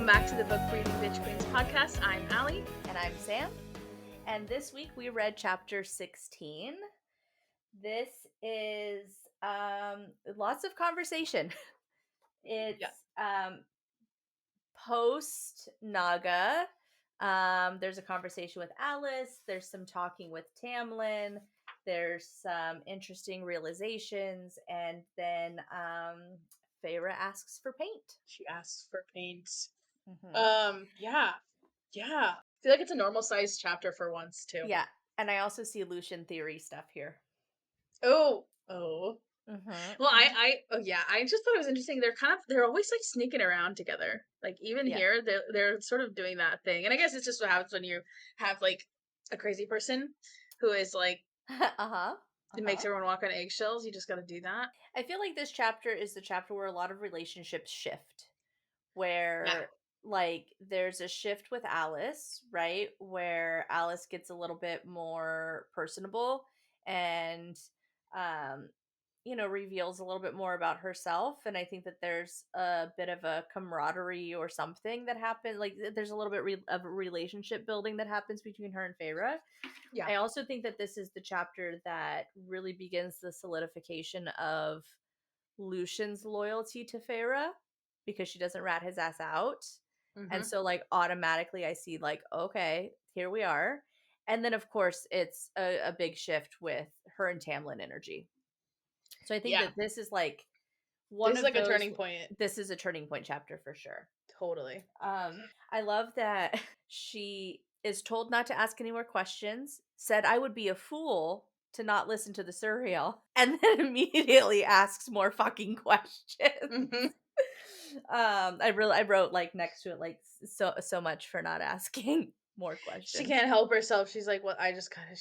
Welcome back to the Book Reading Bitch Queens podcast. I'm Allie. And I'm Sam. And this week we read chapter 16. This is lots of conversation. It's post Naga. There's a conversation with Alice. There's some talking with Tamlin. There's some interesting realizations. And then Feyre asks for paint. She asks for paint. Yeah. I feel like it's a normal sized chapter for once too. Yeah. And I also see Lucien theory stuff here. Oh. Mm-hmm. Well, I just thought it was interesting. They're always like sneaking around together. Like even here, they're sort of doing that thing. And I guess it's just what happens when you have like a crazy person who is like, it makes everyone walk on eggshells. You just got to do that. I feel like this chapter is the chapter where a lot of relationships shift. Where like there's a shift with Alice, right? Where Alice gets a little bit more personable and reveals a little bit more about herself. And I think that there's a bit of a camaraderie or something that happens. Like there's a little bit of a relationship building that happens between her and Feyre. Yeah. I also think that this is the chapter that really begins the solidification of Lucian's loyalty to Feyre, because she doesn't rat his ass out. Mm-hmm. And so like automatically I see like, okay, here we are. And then of course it's a big shift with her and Tamlin energy. So I think that this is like a turning point. This is a turning point chapter for sure. Totally. I love that she is told not to ask any more questions, said I would be a fool to not listen to the Suriel, and then immediately asks more fucking questions. Mm-hmm. I wrote like next to it like so much for not asking more questions. She can't help herself. She's like, well, I just kind of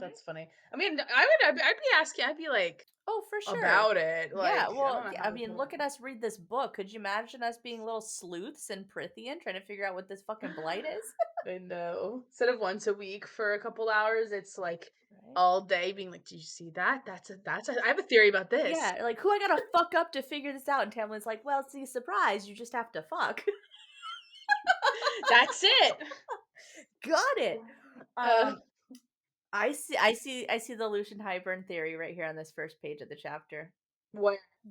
that's funny. I mean, I'd be asking. I'd be like, oh, for sure, about it. Like, yeah. Well, I mean, look at us read this book. Could you imagine us being little sleuths in Prythian trying to figure out what this fucking blight is? I know. Instead of once a week for a couple hours, it's like all day being like, did you see that? I have a theory about this. Yeah, like who I gotta fuck up to figure this out? And Tamlin's like, well, see, surprise, you just have to fuck. That's it. Got it. I see the Lucien Hybern theory right here on this first page of the chapter.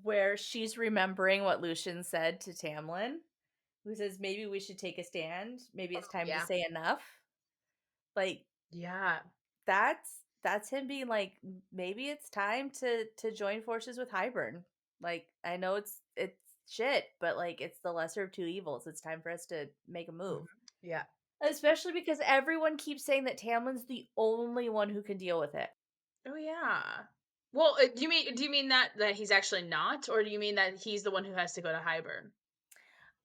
Where she's remembering what Lucien said to Tamlin, who says maybe we should take a stand. Maybe it's time to say enough. Like, yeah, that's him being like, maybe it's time to join forces with Hybern. Like, I know it's shit, but like it's the lesser of two evils. It's time for us to make a move. Yeah. Especially because everyone keeps saying that Tamlin's the only one who can deal with it. Oh yeah. Well, do you mean that he's actually not, or do you mean that he's the one who has to go to Hybern?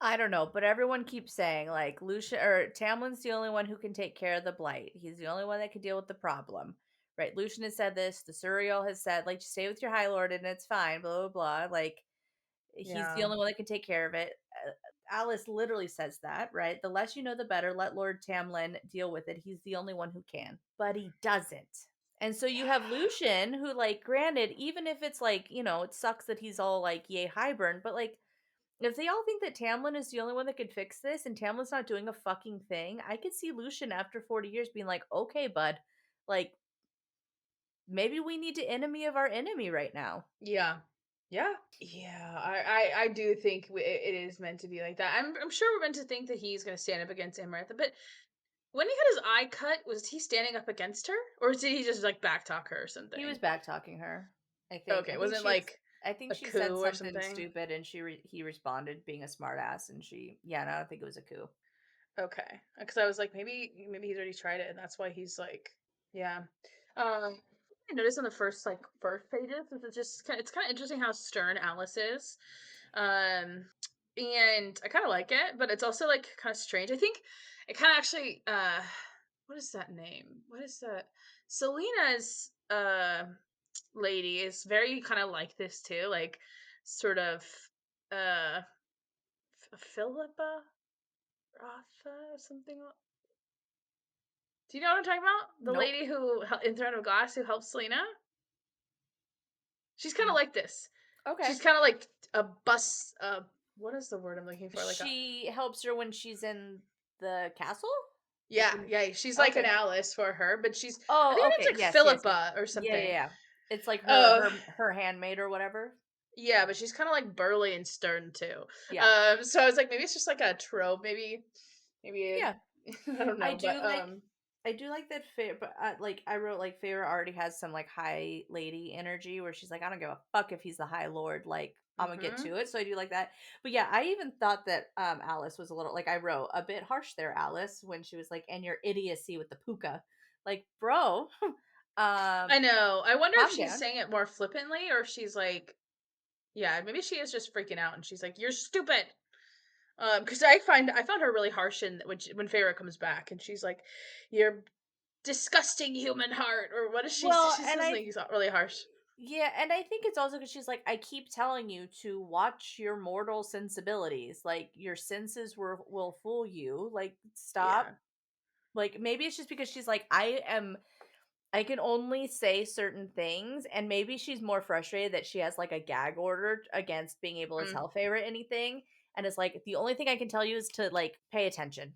I don't know, but everyone keeps saying like Tamlin's the only one who can take care of the blight. He's the only one that can deal with the problem. Right? Lucien has said this, the Suriel has said, like, just stay with your High Lord and it's fine, blah, blah, blah. Like, he's the only one that can take care of it. Alice literally says that, right? The less you know, the better. Let Lord Tamlin deal with it. He's the only one who can. But he doesn't. And so you have Lucien, who, like, granted, even if it's like, it sucks that he's all like, yay, Hybern, but like, if they all think that Tamlin is the only one that could fix this and Tamlin's not doing a fucking thing, I could see Lucien after 40 years being like, okay, bud, like, maybe we need to enemy of our enemy right now. Yeah. I do think it is meant to be like that. I'm sure we're meant to think that he's going to stand up against Amarantha, but when he had his eye cut, was he standing up against her, or did he just like backtalk her or something? He was backtalking her, I think. Okay, wasn't like I think she said something stupid, and he responded being a smartass, and no, I don't think it was a coup. Okay, because I was like, maybe he's already tried it, and that's why he's like, yeah. I noticed on the first pages, it's just kind of interesting how stern Alice is, and I kind of like it, but it's also like kind of strange. I think it kind of actually, what is that name? What is that? Selena's lady is very kind of like this too, like sort of Philippa Rotha or something. Do you know what I'm talking about? The lady who in Throne of Glass who helps Selena. She's kind of like this. Okay. She's kind of like a what is the word I'm looking for? Like a She helps her when she's in the castle? Like yeah, when yeah, she's like an Okay. Alice for her, but I think Oh, her okay. name's like Yes, yes, yes. Philippa or Yeah, yeah, something. yeah. It's like Uh her handmaid or whatever. yeah, but she's kind of like burly and stern too. Yeah. So I was like, maybe it's just like a trope, maybe Yeah. I don't I know, but do like I do like that but like I wrote like Feyre already has some like high lady energy where she's like, I don't give a fuck if he's the high lord, like I'm gonna get mhm. to it. So I do like that. But yeah, I even thought that Alice was a little like I wrote a bit harsh there, Alice, when she was like, and your idiocy with the puka. Like, bro, um, I know. I wonder if calm she's down. saying it more flippantly or if she's like, yeah, maybe she is just freaking out and she's like, "You're stupid." Because I found her really harsh in when Feyre comes back and she's like, "You're disgusting human heart," or what is she? Well, She and says I like really harsh. yeah, and I think it's also because she's like, I keep telling you to watch your mortal sensibilities. Like your senses will fool you. Like stop. Yeah. Like maybe it's just because she's like, I can only say certain things, and maybe she's more frustrated that she has like a gag order against being able to Mm, tell favorite anything. And it's like the only thing I can tell you is to like pay attention.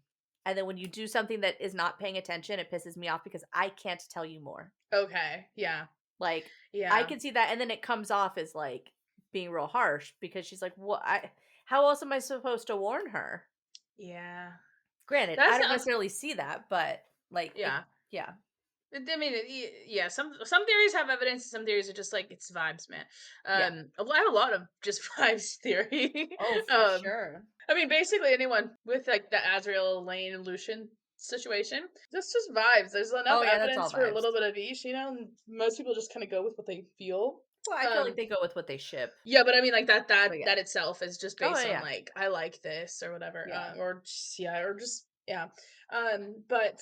And then when you do something that is not paying attention, it pisses me off because I can't tell you more. okay. Yeah. Like, I Yeah. can see that, and then it comes off as, like, being real harsh because she's like, "What I how else am I supposed to warn her?" Yeah. Granted, I That's don't necessarily see that, but, like, it yeah. yeah. I mean, yeah. Some theories have evidence. Some theories are just like it's vibes, man. Yeah. I have a lot of just vibes theory. Oh, for um, sure. I mean, basically anyone with like the Azrael, Lane, and Lucian situation. That's just vibes. There's enough Oh, yeah, that's evidence all for a vibes. little bit of each, and most people just kind of go with what they feel. Well, I feel like Um, they go with what they ship, yeah, but I mean, like but yeah. that itself is just Oh, based on yeah. like I like this or whatever, Yeah. or just, yeah, or just yeah. But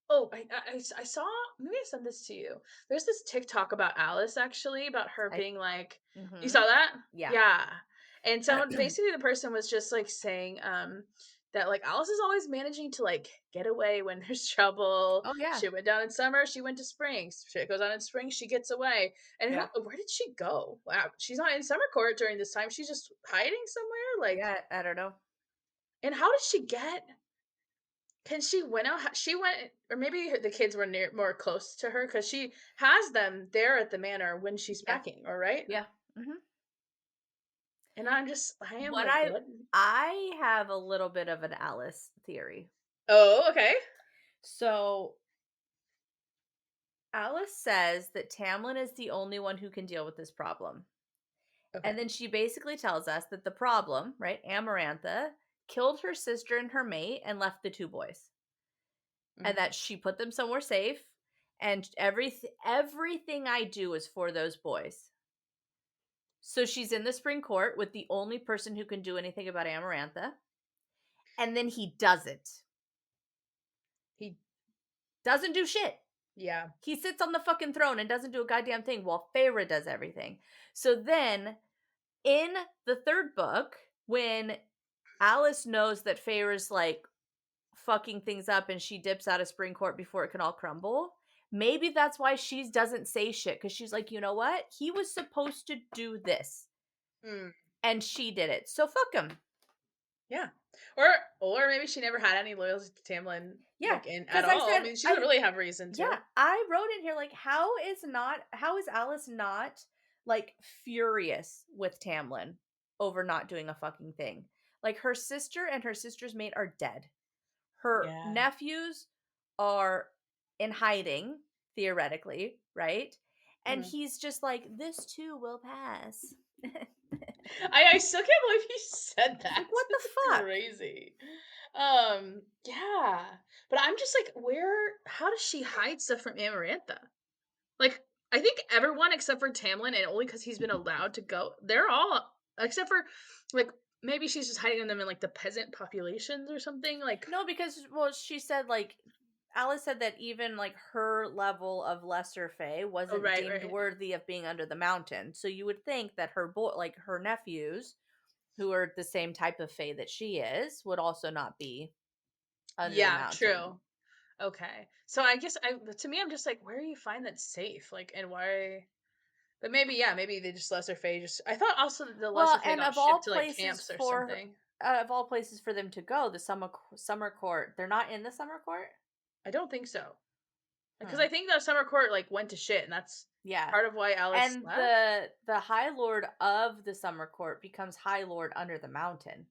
oh, I saw maybe I sent this to you. There's this TikTok about Alice actually about her I being like, you saw Mhm. that? Yeah. Yeah, and someone basically the person was just like saying that like Alice is always managing to like get away when there's trouble. Oh, yeah. She went down in summer, she went to spring. Shit goes on in spring, she gets away. And Yeah. where did she go? Wow, she's not in summer court during this time. She's just hiding somewhere. Like, Yeah, I don't know. and how did she get? Can she went out? She went, or maybe the kids were near more close to her because she has them there at the manor when she's Yeah. packing. All right, Yeah. Mhm. and I am What like, what? I have a little bit of an Alice theory. Oh, okay, So Alice says that Tamlin is the only one who can deal with this problem. okay. And then she basically tells us that the problem, right, Amarantha, killed her sister and her mate and left the two boys. And Hmm. that she put them somewhere safe. And everything I do is for those boys. So she's in the spring court with the only person who can do anything about Amarantha. And then he doesn't. He, Doesn't do shit. yeah. He sits on the fucking throne and doesn't do a goddamn thing while Feyre does everything. So then in the third book, when Alice knows that Feyre's like fucking things up and she dips out of spring court before it can all crumble, maybe that's why she doesn't say shit because she's like, you know what? He was supposed to do this Mm, and she did it. So fuck him. yeah. Or maybe she never had any loyalty to Tamlin Yeah. like in at Because I all. I said, mean, she doesn't really have reason yeah, to. I wrote in here like how is Alice not like furious with Tamlin over not doing a fucking thing? Like her sister and her sister's mate are dead. Her Yeah. nephews are in hiding theoretically, right? And Mhm. he's just like this too will pass. I still can't believe he said It's like that. what the It's fuck? crazy. Yeah. But I'm just like, how does she hide stuff from Amarantha? Like, I think everyone except for Tamlin, and only because he's been allowed to go, they're all except for like maybe she's just hiding them in like the peasant populations or something. Like, No, because well, she said like Alice said that even like her level of lesser fae oh wasn't right, deemed right. worthy of being under the mountain. So you would think that her like her nephews, who are the same type of fae that she is, would also not be under the Yeah, mountain. true. Okay. So I guess to me I'm just like, where do you find that safe? Like, and why? But maybe, yeah, maybe they just lesser fae. Just I thought also that the Well, lesser fae and got of all shipped to like places camps or for something. them to go, the summer court, they're not in the summer court? I don't think so because Hmm. I think the summer court like went to shit, and that's Yeah. part of why Alice And left. the High Lord of the Summer Court becomes High Lord under the mountain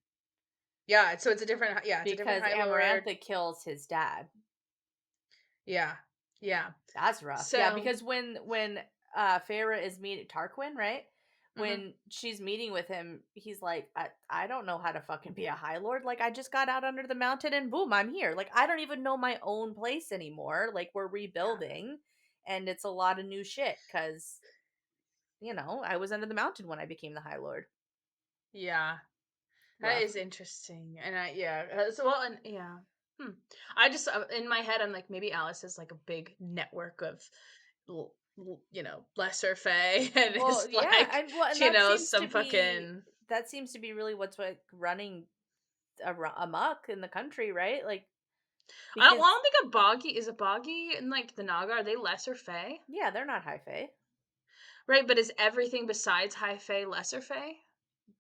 Yeah, so it's a different. Yeah, it's a different because High Lord. Amarantha kills his dad. Yeah, yeah. That's rough. Yeah, So, because when Feyre is meeting Tarquin, right? mhm. When she's meeting with him, he's like, I don't know how to fucking be a High Lord. Like, I just got out under the mountain and boom, I'm here. Like, I don't even know my own place anymore. Like, we're Yeah, rebuilding and it's a lot of new shit because, I was under the mountain when I became the High Lord. yeah. That Rough. is interesting, and so well, and yeah. Hmm. I just in my head, I'm like maybe Alice is like a big network of, lesser fae, and Well, is yeah, like, and that seems to some be fucking. what's like running amok in the country, right? Like Well, I because don't think a boggy and like the Naga are they lesser fae, yeah, they're not high fae. right? But is everything besides high fae lesser fae?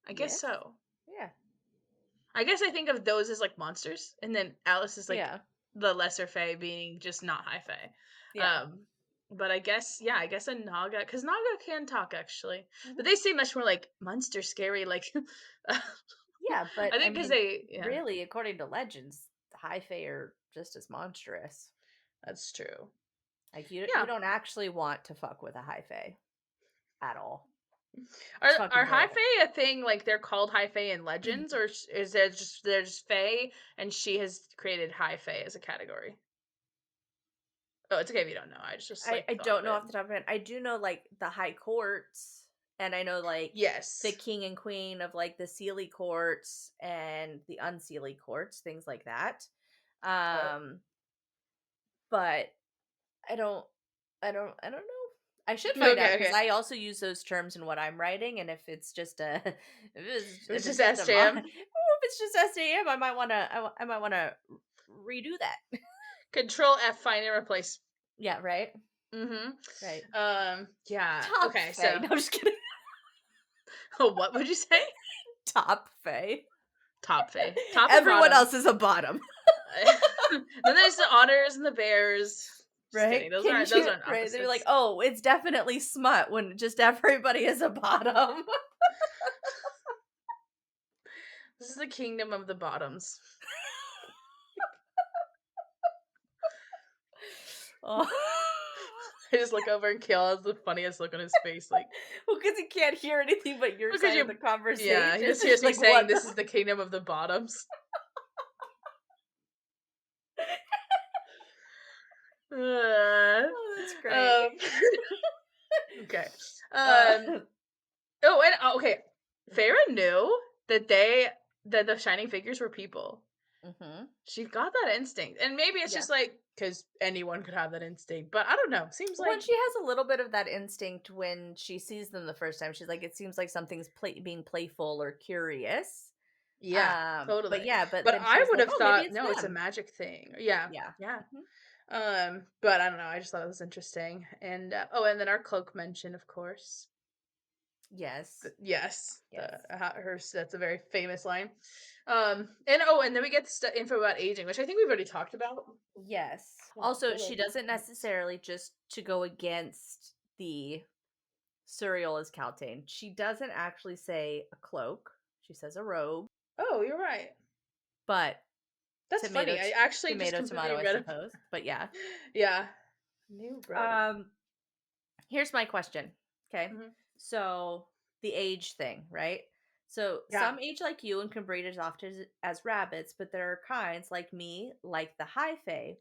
I guess Yes. so. Yeah. I guess I think of those as like monsters, and then Alice is like Yeah. the lesser fae being just not high fae. Yeah. Um, but I guess yeah, I guess a Naga because Naga can talk actually, Mhm. but they seem much more like monster scary. Like Yeah, but I I think because mean, they yeah, really, according to legends, the high fae are just as monstrous. that's true. Like you Yeah, don't actually want to fuck with a high fae at all. are It's fucking are high horrible. fae a thing? Like they're called high fae in legends, or is there just they're just fae and she has created high fae as a category? Oh, it's okay if you don't know. I just I like thought don't of know it. off the top of my head. I do know like the high courts, and I know like the Yes. king and queen of like the Sealy courts and the unsealy courts, things like that. Oh. Um, but I don't, I don't know. I should find out Okay. because Okay. I also use those terms in what I'm writing, and if it's just a, It was if just it's just a mon, SJM. if it's just SAM, I might wanna, I might wanna redo that. Control F, find and replace. Yeah, right, Mm-hmm. right. Yeah. Top Okay. Fae. So, No, I'm just kidding. what would you say? Top Fae. Top Fae. Top and Everyone bottom. else is a bottom, Then there's the otters and the bears. Just right? kidding. Those Can aren't those you aren't right? They're like, opposites. oh, it's definitely smut when just everybody is a bottom. This is the kingdom of the bottoms. Oh. I just look over and Kale has the funniest look on his face, like Well, because he can't hear anything but your look at side of the you. conversation. Yeah, he just So hears he's me like, saying "What the?" this is the kingdom of the bottoms. Uh, Oh, that's great. um, okay. Uh, Um, Oh, and okay. Feyre knew that the shining figures were people. mhm. She got that instinct. And maybe it's Yeah. just like cuz anyone could have that instinct, but I don't know. Seems Well, and like she has a little bit of that instinct when she sees them the first time. She's like, it seems like something's being playful or curious. yeah, But totally. yeah, but But then I she's would like, have oh, maybe thought it's no, it's a them. magic thing. Yeah. Yeah. Yeah. Mhm. But I don't know. I just thought it was interesting. And and then our cloak mention, of course. Yes. Yes, Yes. her that's a very famous line. And then we get info about aging, which I think we've already talked about. Yes. Hold on, Also, pull she up my doesn't notes. necessarily just to go against the Suriel as Caltane. She doesn't actually say a cloak. She says a robe, Oh, you're right. but That's tomato, funny. I actually just tomato, completely tomato, I read it. suppose. But yeah. Yeah. New robe. Um, Here's my question. Okay. Mhm. So the age thing, right? So Yeah. some age like you and can breed as often as rabbits, but there are kinds like me, like the high fae,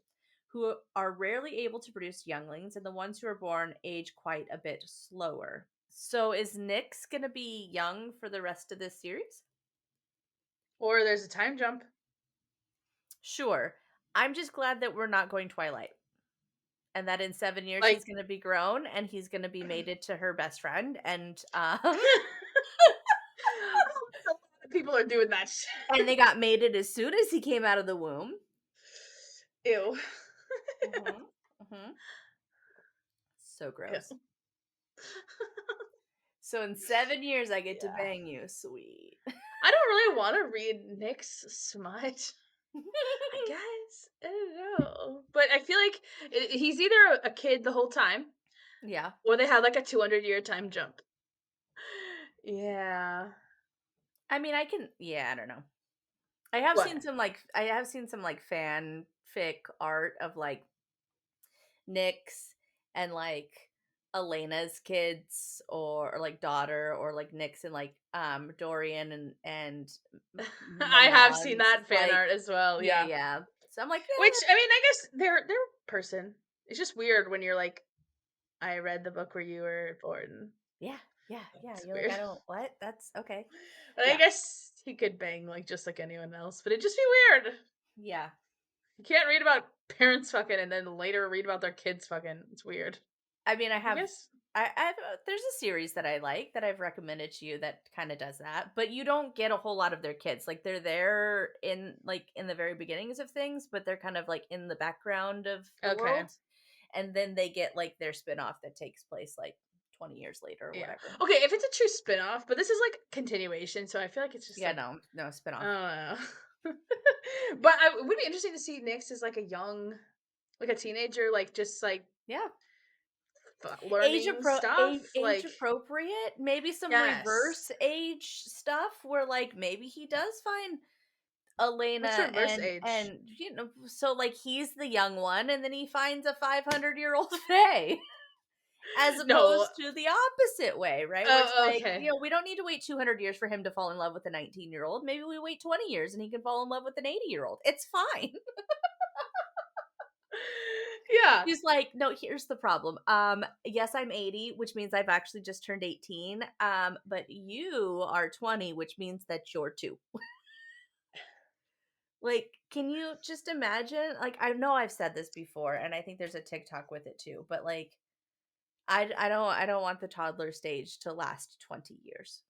who are rarely able to produce younglings, and the ones who are born age quite a bit slower. So is Nyx gonna be young for the rest of this series? Or there's a time jump. Sure. I'm just glad that we're not going Twilight. And that in 7 years he's Like gonna be grown and he's gonna be mated to her best friend and a lot of people are doing that shit. and they got mated as soon as he came out of the womb. Ew. Mhm. Mhm. So gross. Ew. So in 7 years, I get to Yeah. bang you. Sweet. I don't really want to read Nick's smut. I guess. I don't know. But I feel like he's either a kid the whole time Yeah. or they had like a 200-year time jump. Yeah. I mean, I don't know. What? I have seen some like fanfic art of like Nick's and like Elena's kids or like daughter or like Nick's and like Dorian and I have seen Mamon's that fan like art as well. yeah, Yeah. yeah. So I'm like, Which yeah, I mean, I guess they're person. It's just weird when you're like, I read the book where you were born. yeah, yeah, yeah. It's You're like, weird. I don't what? That's okay. But I Yeah. guess he could bang like just like anyone else. But it'd just be weird. Yeah. You can't read about parents fucking and then later read about their kids fucking. It's weird. I mean, I guess. I've there's a series that I like that I've recommended to you that kind of does that, but you don't get a whole lot of their kids. Like they're there in the very beginnings of things, but they're kind of like in the background of the Okay. world, and then they get like their spin-off that takes place like 20 years later or Yeah. whatever. Okay, if it's a true spin-off, but this is like continuation, so I feel like it's just Yeah, like no, no I spin-off. don't know. But it would be interesting to see Nyx as like a young, like a teenager, like just like Yeah. learning stuff. Age Like appropriate, maybe some yes. reverse age stuff where like maybe he does find What's Elena reverse age? and you know, so like he's the young one and then he finds a 500-year-old Fae as No. opposed to the opposite way, right? Where it's Oh, like, okay. you know, we don't need to wait 200 years for him to fall in love with a 19-year-old. Maybe we wait 20 years and he can fall in love with an 80-year-old. It's fine. Yeah. He's like, "No, here's the problem. Yes, I'm 80, which means I've actually just turned 18. But you are 20, which means that you're 2." Like, can you just imagine? Like, I know I've said this before, and I think there's a TikTok with it too, but like, I don't want the toddler stage to last 20 years.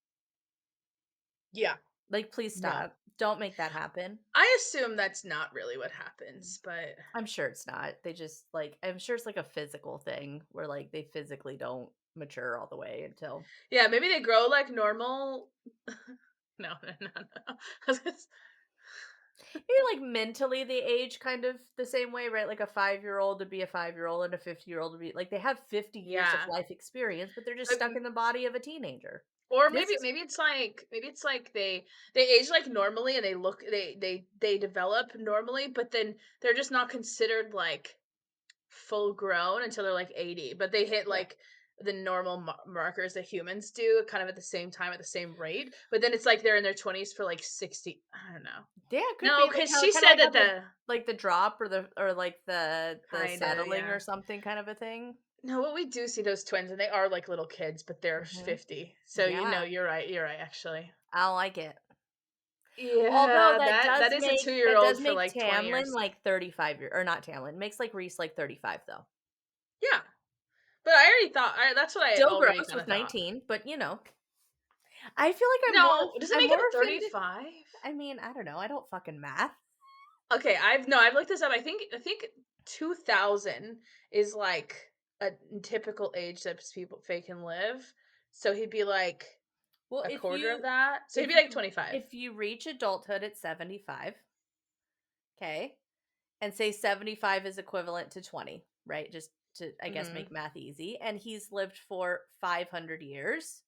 Yeah. Like, please No. stop. Don't make that happen. I assume that's not really what happens, but I'm sure it's not. They just like I'm sure it's like a physical thing where like they physically don't mature all the way until yeah, maybe they grow like normal. No, no, no, no. I was gonna maybe like mentally they age kind of the same way, right? Like a 5-year-old would be a 5-year-old and a 50-year-old would be like they have 50 years of yeah. life experience, but they're just But stuck in the body of a teenager. or This is maybe it's like they age like normally and they look they develop normally, but then they're just not considered like full grown until they're like 80, but they hit yeah. like the normal markers that humans do kind of at the same time at the same rate, but then it's like they're in their 20s for like 60. I don't know. Yeah, it could No, be like because how she kind of said like how that the the drop or like the kind of, settling yeah. or something kind of a thing. No, what we do see those twins and they are like little kids, but they're Hmm. 50, so you know Yeah, you're right actually. I like it. Although Yeah, that is a 2 year that does old for make like 20 Tamlin years. like 35 year or not Tamlin, makes like Reese like 35 though. Yeah, but I already thought that's what I Still already gross kind of with thought. 19, but you know, I feel like No, does it I'm make more him offended. 35? I mean, I don't know. I don't fucking math. Okay, I've looked this up. I think 2000 is like a typical age that people Faye can live. So he'd be like Well, a quarter of that. So he'd be like 25. if you reach adulthood at 75, okay, and say 75 is equivalent to 20, right? Just to I guess Hmm. make math easy, and he's lived for 500 years,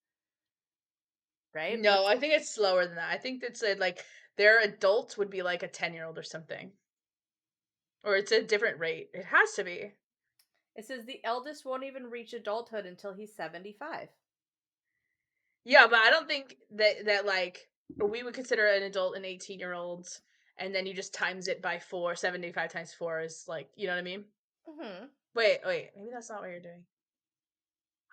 right? No, I think it's slower than that. I think it's like their adults would be like a 10-year-old or something. Or it's a different rate. It has to be. It says the eldest won't even reach adulthood until he's 75. Yeah, but I don't think that like we would consider an adult an 18-year-old and then you just times it by 4. 75 times 4 is like, you know what I mean? Mhm. Wait, maybe that's not what you're doing.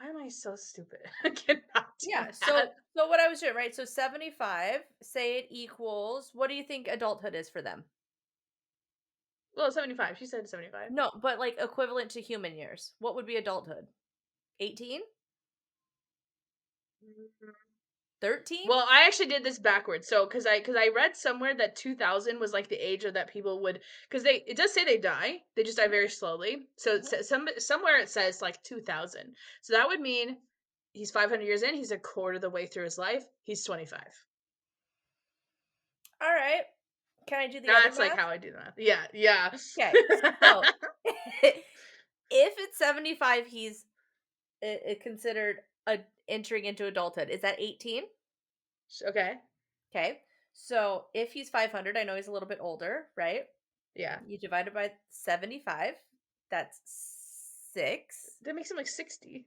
Why am I so stupid? I cannot do Yeah, that. so what I was doing, right? So 75, say it equals what do you think adulthood is for them? Well, 75. She said 75. No, but like equivalent to human years. What would be adulthood? 18? Mhm. 13? Well, I actually did this backwards. So, because I read somewhere that 2000 was like the age of that people would, because it does say they die. They just die Mhm, very slowly. So mhm. somewhere it says like 2000. So that would mean He's 500 years in. He's a quarter of the way through his life. He's 25. All right. Can I do the other That's like math? how I do that. Yeah, yeah. Okay. So if it's 75, he's considered entering into adulthood. Is that 18? Okay. Okay. So if he's 500, I know he's a little bit older, right? Yeah. You divide it by 75, that's 6. That makes him like 60.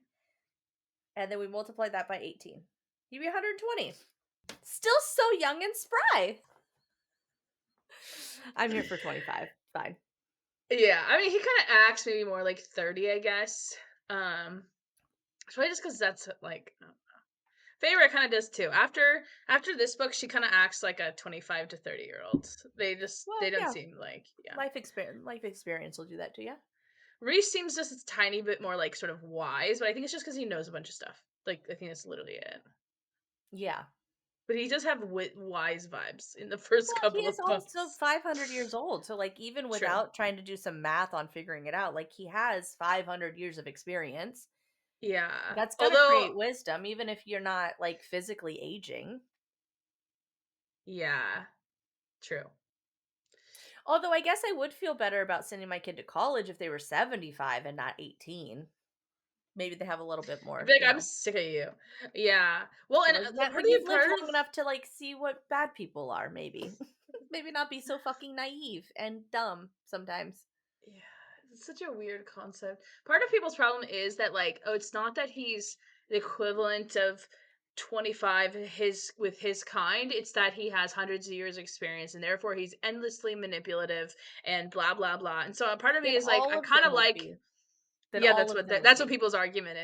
And then we multiply that by 18. You'd be 120. Still so young and spry. I'm here for 25. Fine. Yeah, I mean, he kind of acts maybe more like 30, I guess. It's probably just because that's like Feyre kind of does too. After this book, she kind of acts like a 25 to 30-year-old. Well, They don't yeah. seem like, yeah. Life experience will do that to you. Reese seems just a tiny bit more like sort of wise, but I think it's just because he knows a bunch of stuff. Like I think that's literally it. Yeah. But he does have wise vibes in the first Well, he couple is of also books. 500 years old. So, like, even True. without trying to do some math on figuring it out, like, he has 500 years of experience. Yeah. That's going to Although, create wisdom, even if you're not, like, physically aging. yeah, true. Although, I guess I would feel better about sending my kid to college if they were 75 and not 18. Maybe they have a little bit I'd more, be like, I'm sick of you. Yeah. Well, and Like, the man, part like, of you've you, lived part long of enough to, like, see what bad people are, maybe. Maybe not be so fucking naive and dumb sometimes. yeah, it's such a weird concept. Part of people's problem is that like, oh, it's not that he's the equivalent of 25 with his kind, it's that he has hundreds of years experience and therefore he's endlessly manipulative and blah blah blah. And so a part of me Then is like all I of kind them of would like be. Then yeah, all of them would that's what be. people's argument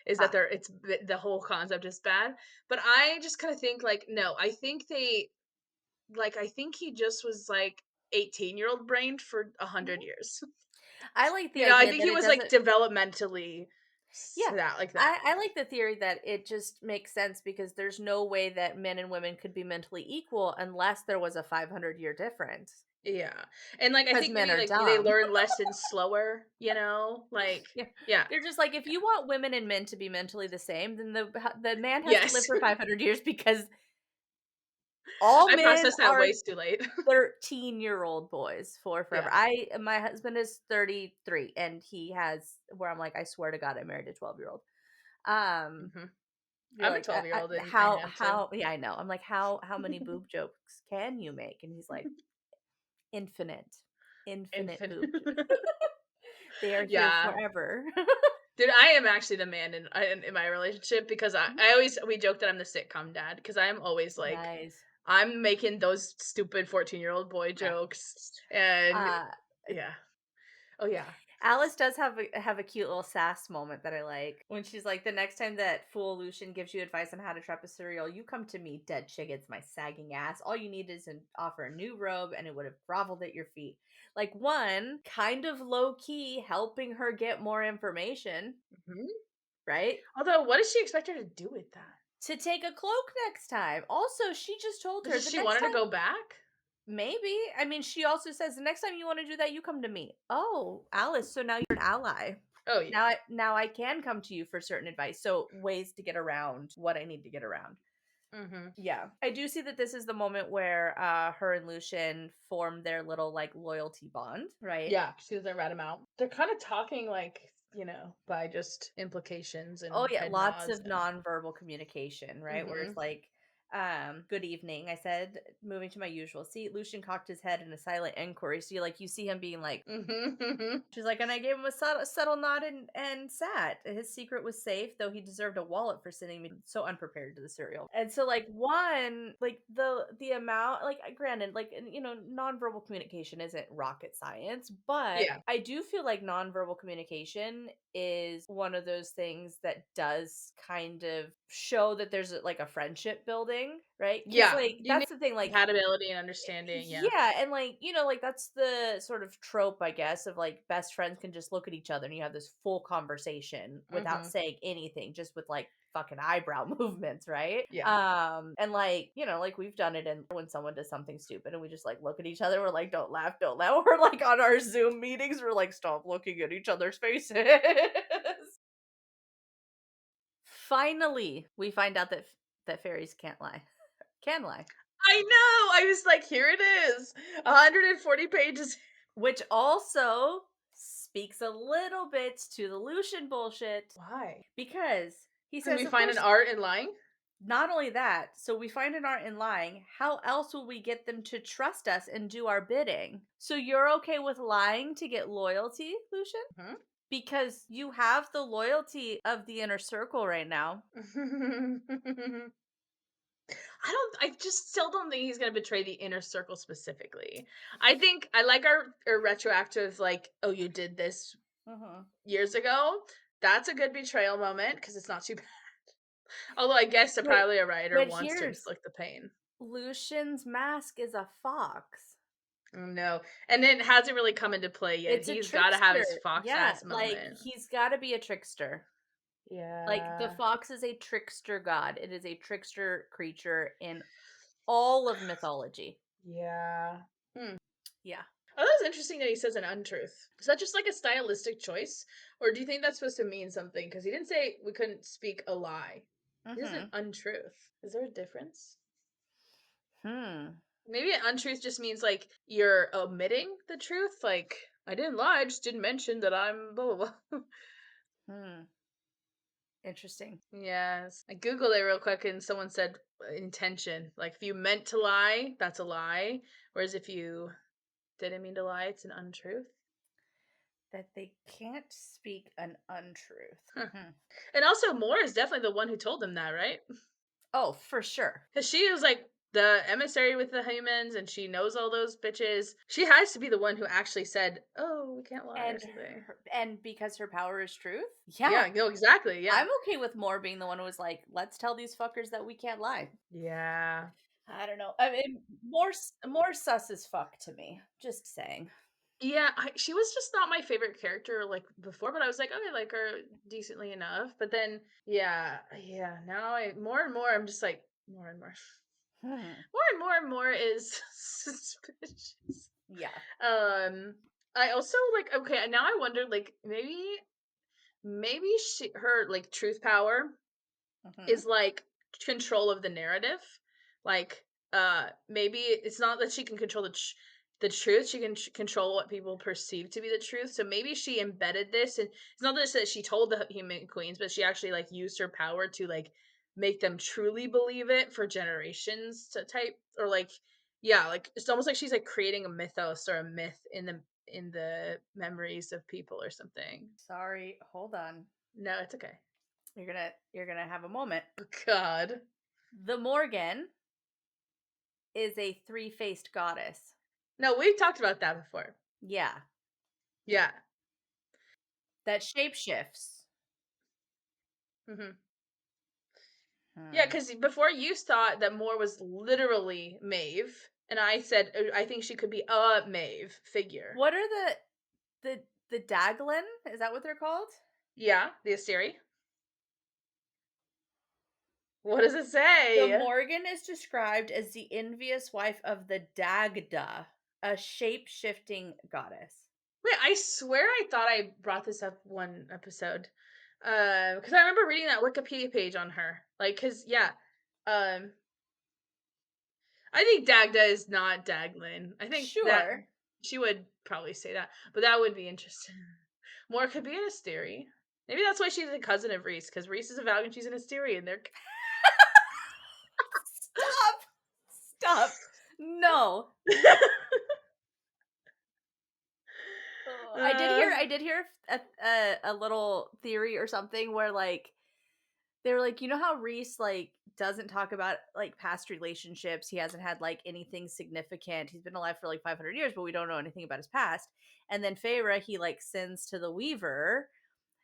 is that Ha. the whole concept is bad. But I just kind of think like no, I think I think he just was like 18-year-old brained for Mhm. 100 years. I like the You know, I idea think that he it was like doesn't. developmentally Yeah. that like that. I like the theory that it just makes sense because there's no way that men and women could be mentally equal unless there was a 500-year difference. Yeah. And like I Because think men maybe are like they dumb. learn lessons slower, you know? Like Yeah. yeah. They're just like, if Yeah. you want women and men to be mentally the same, then the man has to live Yes. for 500 years because all I men processed that are way too late. 13-year-old boys for forever. Yeah. My husband is 33 and he has where I'm like, I swear to God, I married a 12-year-old. Um, Mhm. you're I'm a like, 12-year-old and I how, had to. how, yeah, I know. I'm like, how many boob jokes can you make? And he's like, infinite, infinite Infant. boob. They are here Yeah. forever. Dude, I am actually the man in my relationship because I always we joke that I'm the sitcom dad because I'm always like Nice. I'm making those stupid 14-year-old boy Yeah. jokes and Uh, yeah. Oh yeah. Alice does have a cute little sass moment that I like when she's like, the next time that fool Lucian gives you advice on how to trap a Suriel, you come to me, dead chickens, my sagging ass. All you need is offer a new robe, and it would have groveled at your feet. Like, one kind of low key helping her get more information, Mhm. right? Although, what does she expect her to do with that? To take a cloak next time. Also, she just told her Does the she want next her to time. go back? Maybe. I mean, she also says the next time you want to do that, you come to me. Oh, Alice, so now you're an ally. Oh yeah. Now I can come to you for certain advice. So ways to get around what I need to get around. Mhm. Yeah. I do see that this is the moment where her and Lucian form their little like loyalty bond, right? Yeah, she doesn't rat him out. They're kind of talking like, by just implications Oh and yeah, head lots nods of and nonverbal communication, right? Where it's mhm. like, good evening, I said, moving to my usual seat. Lucian cocked his head in a silent inquiry. So you see him being like, Mhm. Mhm. she's like, and I gave him a subtle nod and sat. His secret was safe, though he deserved a wallet for sending me so unprepared to the cereal. And so, like, one, like the amount, like, granted, like, nonverbal communication isn't rocket science, but Yeah. I do feel like nonverbal communication is one of those things that does kind of show that there's like a friendship building, right? Because Yeah. like You need that's the thing, like compatibility and understanding, yeah. yeah, and like, like that's the sort of trope, I guess, of like best friends can just look at each other and you have this full conversation without Mhm. saying anything, just with like fucking eyebrow movements, right? Yeah. And like, like we've done it and when someone does something stupid and we just like look at each other, we're like, don't laugh, don't laugh. Or like on our Zoom meetings, we're like, stop looking at each other's faces. Finally, we find out that fairies can't lie. Can lie. I know. I was like, here it is. 140 pages. Which also speaks a little bit to the Lucien bullshit. Why? Because he Can says, we of find an course, art in lying? not only that, so we find an art in lying. How else will we get them to trust us and do our bidding? So you're okay with lying to get loyalty, Lucien? Hmm? Because you have the loyalty of the inner circle right now. I just still don't think he's gonna betray the inner circle specifically. I think I like our retroactive, like, oh, you did this years ago. That's a good betrayal moment because it's not too bad. Although I guess they're But probably a writer but wants to here's inflict the pain. Lucian's mask is a fox. Oh, no, and it hasn't really come into play yet. It's a He's got to have trickster. his fox Yeah, ass like moment. he's got to be a trickster. Like the Yeah, fox is a trickster god. It is a trickster creature in all of mythology. yeah. Hmm. Yeah. Oh, that's interesting that he says an untruth. Is that just like a stylistic choice, or do you think that's supposed to mean something? Because he didn't say we couldn't speak a lie. He says an Mhm. untruth. Is there a difference? Hmm. Maybe an untruth just means like you're omitting the truth. Like I didn't lie, I just didn't mention that I'm blah blah blah. Hmm. Interesting. Yes, I googled it real quick, and someone said intention. Like if you meant to lie, that's a lie. Whereas if you didn't mean to lie, it's an untruth. That they can't speak an untruth. Huh. Hmm. And also, Moore is definitely the one who told him that, right? Oh, for sure. Because she was like the emissary with the humans and she knows all those bitches. She has to be the one who actually said, oh, we can't lie or something. And because her power is truth? Yeah. Yeah, no, exactly. Yeah. I'm okay with Moore being the one who was like, let's tell these fuckers that we can't lie. Yeah. I don't know. I mean, more sus as fuck to me. Just saying. Yeah, she was just not my favorite character like before, but I was like, okay, like her decently enough. But then, yeah. Now more and more, I'm just like more and more, Hmm. more and more and more is suspicious. Yeah. I also like okay. Now I wonder like maybe her like truth power Hmm. is like control of the narrative. Like maybe it's not that she can control the truth, she can control what people perceive to be the truth. So maybe she embedded this, and it's not just that she told the human queens, but she actually like used her power to like make them truly believe it for generations to type, or like yeah, like it's almost like she's like creating a mythos or a myth in the memories of people or something. Sorry, hold on. No, it's okay. You're gonna have a moment. God. The Morgan is a three-faced goddess. No, we've talked about that before. Yeah. Yeah. That shapeshifts. Hmm. Yeah, Hmm. because before you thought that Moore was literally Maeve, and I said I think she could be a Maeve figure. What are the Daglin? Is that what they're called? Yeah, the Asteri. What does it The say? Morgan is described as the envious wife of the Dagda, a shape-shifting goddess. Wait, I swear I thought I brought this up one episode. Because I remember reading that Wikipedia page on her. Like, cause yeah, um, I think Dagda is not Daglin. I think that Sure. she would probably say that, but that would be interesting. More could be an Asteri. Maybe that's why she's a cousin of Reese, because Reese is a Valg and she's an Asteri, and they're. Stop. Stop. No. Oh, uh, I did hear a little theory or something where like they were like, you know how Reese like doesn't talk about like past relationships. He hasn't had like anything significant. He's been alive for like 500 years, but we don't know anything about his past. And then Feyre, he like sends to the Weaver,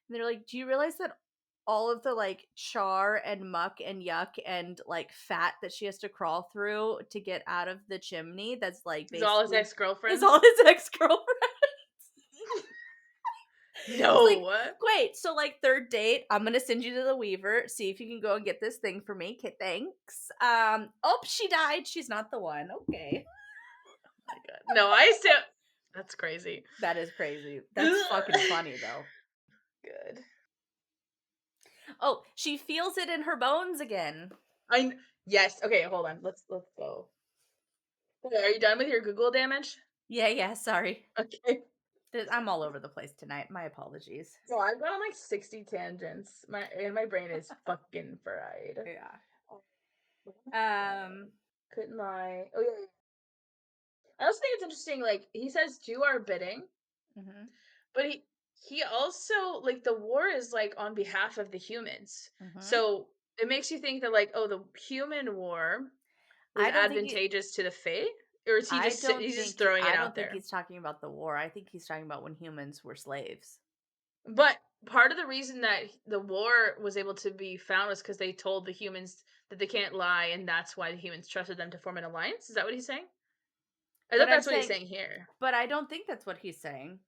and they're like, do you realize that all of the like char and muck and yuck and like fat that she has to crawl through to get out of the chimney? That's like is all his basically ex is girlfriends? all his ex girlfriend. It's like, No. great. So, like, third date, I'm gonna send you to the Weaver. See if you can go and get this thing for me. Okay, thanks. Oh, she died. She's not the one. Okay, My God. No, I still. That's crazy. that is crazy. That's fucking funny though. Good. Oh, she feels it in her bones again. Yes. Okay, hold on. Let's go. Okay, are you done with your Google damage? Yeah, yeah, sorry. Okay. I'm all over the place tonight. My apologies. So I've gone on like 60 tangents. My brain is fucking fried. Yeah. Oh, what am I saying? Um, Couldn't lie. Oh yeah. I also think it's interesting. Like he says, "Do our bidding," mhm, but he also like the war is like on behalf of the humans. mhm. So it makes you think that like, oh, the human war was I don't think he advantageous to the Fae, or is he he's just throwing it I out don't think there? he's talking about the war. I think he's talking about when humans were slaves. But part of the reason that the war was able to be found was because they told the humans that they can't lie, and that's why the humans trusted them to form an alliance. Is that what he's saying? I But thought I'm that's what he's saying saying here. but I don't think that's what he's saying.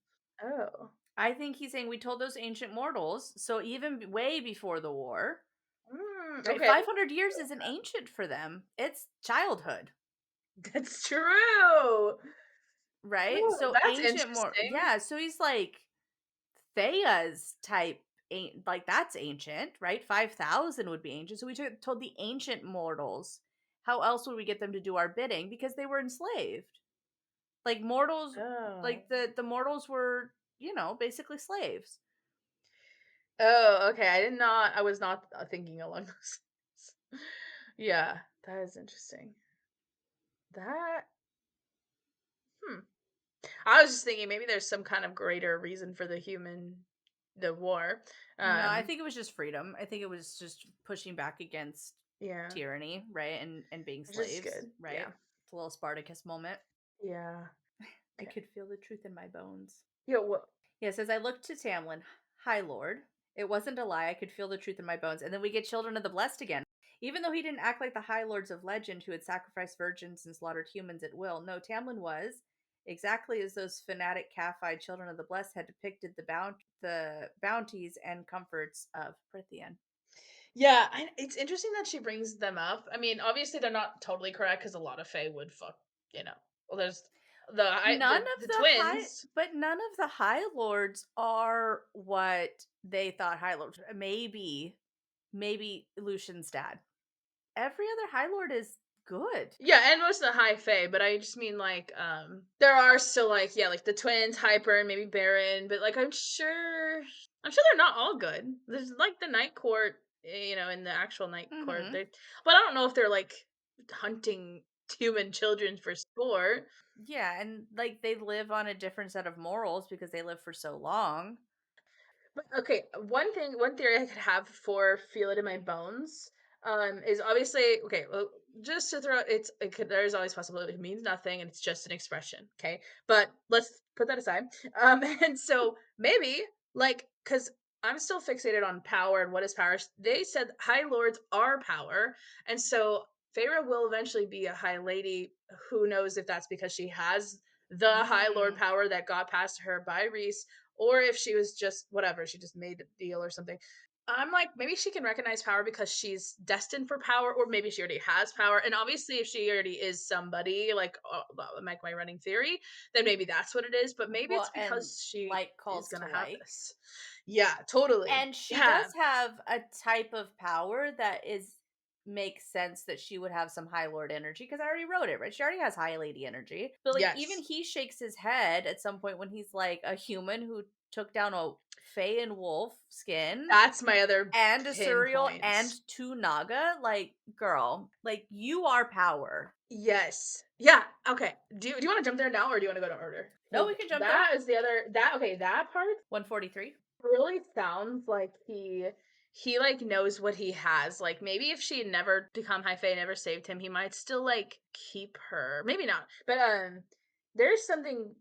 Oh. I think he's saying we told those ancient mortals, so even way before the war, right? Okay, 500 years isn't ancient for them. It's childhood, that's true. right? Ooh, So that's ancient more interesting. yeah, so he's like Thea's type ain't like that's ancient, right? 5,000 would be ancient. So we told the ancient mortals. How else would we get them to do our bidding? Because they were enslaved. Like mortals, Oh. like the mortals were, basically slaves. Oh, okay. I was not thinking along those lines. Yeah, that is interesting. That, hmm. I was just thinking maybe there's some kind of greater reason for the war. No, I Um, think it was just freedom. I think it was just pushing back against yeah, tyranny, right? And being which is slaves, good. right? Yeah, It's a little Spartacus moment. yeah. I Okay. could feel the truth in my bones. Yo, what? Yes, as I looked to Tamlin, High Lord, it wasn't a lie. I could feel the truth in my bones. And then we get Children of the Blessed again. Even though he didn't act like the High Lords of legend who had sacrificed virgins and slaughtered humans at will, no, Tamlin was exactly as those fanatic calf-eyed Children of the Blessed had depicted the bounties and comforts of Prythian. Yeah, it's interesting that she brings them up. I mean, obviously they're not totally correct because a lot of Fae would fuck. You know, well, there's the twins. None of the High Lords are what they thought High Lords. Maybe Lucian's dad. Every other High Lord is good. Yeah, and most of the high fae, but I just mean like there are still like yeah, like the twins, Hyper and maybe Baron, but like I'm sure they're not all good. There's like the Night Court, in the actual Night Court. Mhm. But I don't know if they're like hunting human children for sport. Yeah, and, like, they live on a different set of morals because they live for so long. But okay, one theory I could have for "Feel It in My Bones" is obviously okay. Well, just to throw there's always possibility it means nothing and it's just an expression. Okay, but let's put that aside. And so maybe like because I'm still fixated on power and what is power. They said High Lords are power, and so Feyre will eventually be a High Lady. Who knows if that's because she has the High Lord Mm. power that got passed to her by Reese, or if she was just whatever, she just made a deal or something. I'm like, maybe she can recognize power because she's destined for power, or maybe she already has power. And obviously, if she already is somebody, like my running theory, then maybe that's what it is. But maybe Well, it's and because she like is calls to gonna have like. this. Yeah, totally. And she does Yeah, have a type of power that is makes sense that she would have some High Lord energy because I already wrote it, right? She already has High Lady energy. But like even yes, he shakes his head at some point when he's like a human who took down a Fey and wolf skin that's my other and a Suriel pinpoint. and two Naga. Like, girl, like you are power. Yes. Yeah. Okay. Do you want to jump there now, or do you want to go to order? No, Because we can jump there. that is the other that okay. That part 143. really sounds like he like knows what he has. Like maybe if she had never become high fae, never saved him, he might still like keep her. Maybe not. But there's something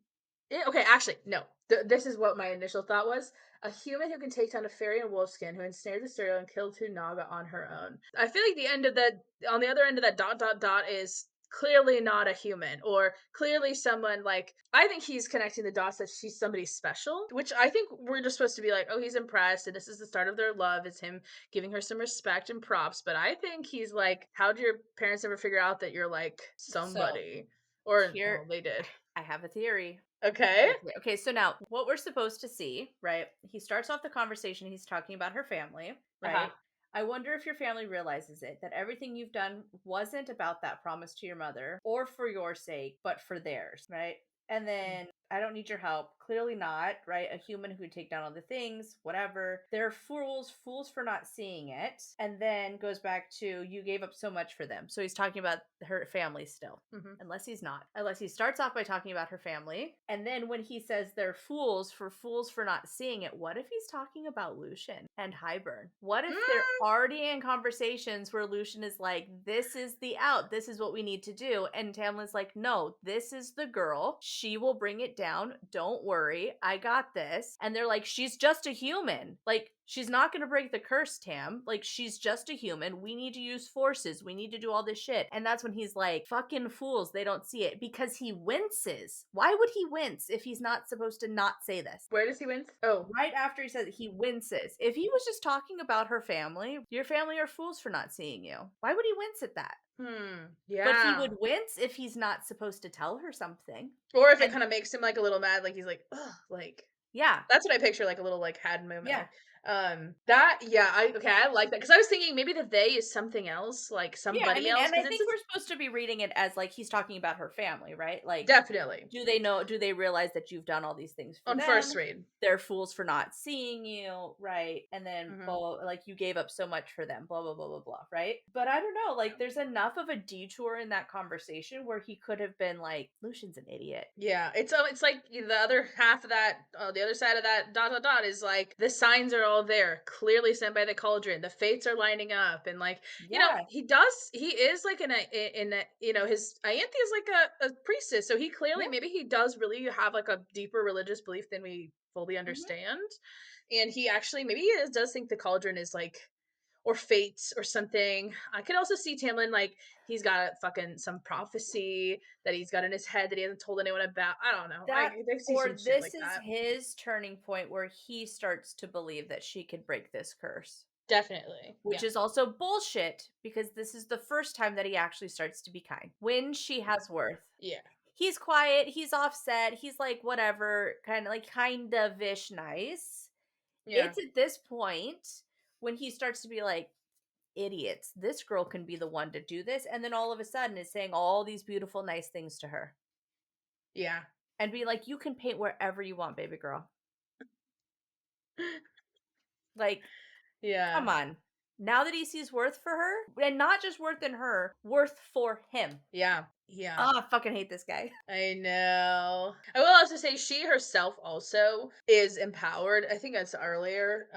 okay, actually, no. This is what my initial thought was. A human who can take down a fairy and wolfskin who ensnared the Suriel and killed two Naga on her own. I feel like the end of that on the other end of that dot dot dot is clearly not a human or clearly someone like I think he's connecting the dots that she's somebody special, which I think we're just supposed to be like, oh, he's impressed and this is the start of their love. It's him giving her some respect and props. But I think he's like, how'd your parents ever figure out that you're like So somebody? Or here well, they did. I have a theory. Okay. Okay, so now what we're supposed to see, right? He starts off the conversation, he's talking about her family, Uh-huh. right? I wonder if your family realizes it, that everything you've done wasn't about that promise to your mother or for your sake, but for theirs, right? And then I don't need your help. Clearly not, right? A human who could take down all the things, whatever. They're fools for not seeing it. And then goes back to you gave up so much for them. So he's talking about her family still. Mhm. Unless he's not. Unless he starts off by talking about her family. And then when he says they're fools for not seeing it, what if he's talking about Lucien and Hybern? What if they're Mm. already in conversations where Lucien is like, this is the out, this is what we need to do. And Tamlin's like, no, this is the girl. She will bring it down. Don't worry. I got this. And they're like, she's just a human. Like, she's not going to break the curse, Tam. Like, she's just a human. We need to use forces. We need to do all this shit. And that's when he's like, fucking fools. They don't see it because he winces. Why would he wince if he's not supposed to not say this? Where does he win? Oh. Right after he says it, he winces. If he was just talking about her family, your family are fools for not seeing you. Why would he wince at that? But he Yeah. would wince if he's not supposed to tell her something. Or if it And kind of makes him like a little mad, like he's like, ugh, like yeah, that's what I picture, like a little like had moment, yeah. like that. Yeah, I like that because I was thinking maybe the they is something else, like Yeah, I somebody mean, else, and I because it's think we're supposed to be reading it as like he's talking about her family, right? Like, definitely do they realize that you've done all these things for on them? first read. They're fools for not seeing you, right? And then Hmm. blah, like you gave up so much for them, blah blah blah blah blah, right? But I don't know, like there's enough of a detour in that conversation where he could have been like, Lucian's an idiot. Yeah, it's like the other half of that, the other side of that dot dot dot is like the signs are all there, clearly sent by the cauldron. The fates are lining up, and like Yeah, he is like his Ianthe is like a priestess, so he clearly yeah. maybe he does really have like a deeper religious belief than we fully Hmm. understand, and he actually maybe does think the cauldron is like or fate or something. I could also see Tamlin like he's got fucking some prophecy that he's got in his head that he hasn't told anyone about. I don't know. I That could see or some shit this like is that. his turning point where he starts to believe that she could break this curse. Definitely. Which Yeah. is also bullshit because this is the first time that he actually starts to be kind. When she has worth. Yeah. He's quiet, he's offset, he's like whatever, kind of ish nice. Yeah. It's at this point when he starts to be like, idiots, this girl can be the one to do this, and then all of a sudden is saying all these beautiful, nice things to her. Yeah. And be like, you can paint wherever you want, baby girl. Like, Yeah. come on. Now that he sees worth for her, and not just worth in her, worth for him. Yeah. Yeah. Oh, I fucking hate this guy. I know. I will also say she herself also is empowered. I think that's earlier.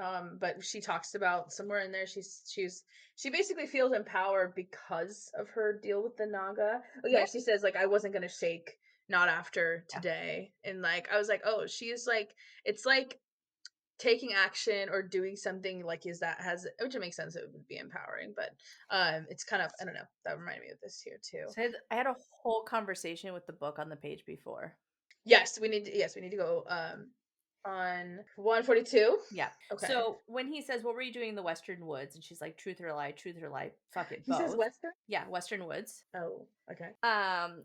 But she talks about somewhere in there she basically feels empowered because of her deal with the Naga. Oh yeah, Yeah, she says like I wasn't gonna shake, not after yeah. today. And like I was like, oh, she is like it's like taking action or doing something like is that has which it makes sense it would be empowering, but it's kind of I don't know, that reminded me of this here too. So I had a whole conversation with the book on the page before. Yes, we need to go on 142. Yeah. Okay. So when he says, "What were you doing in the Western Woods?" and she's like, "Truth or lie, truth or lie." Fuck it, He says both. Western? Yeah, Western Woods. Oh, okay.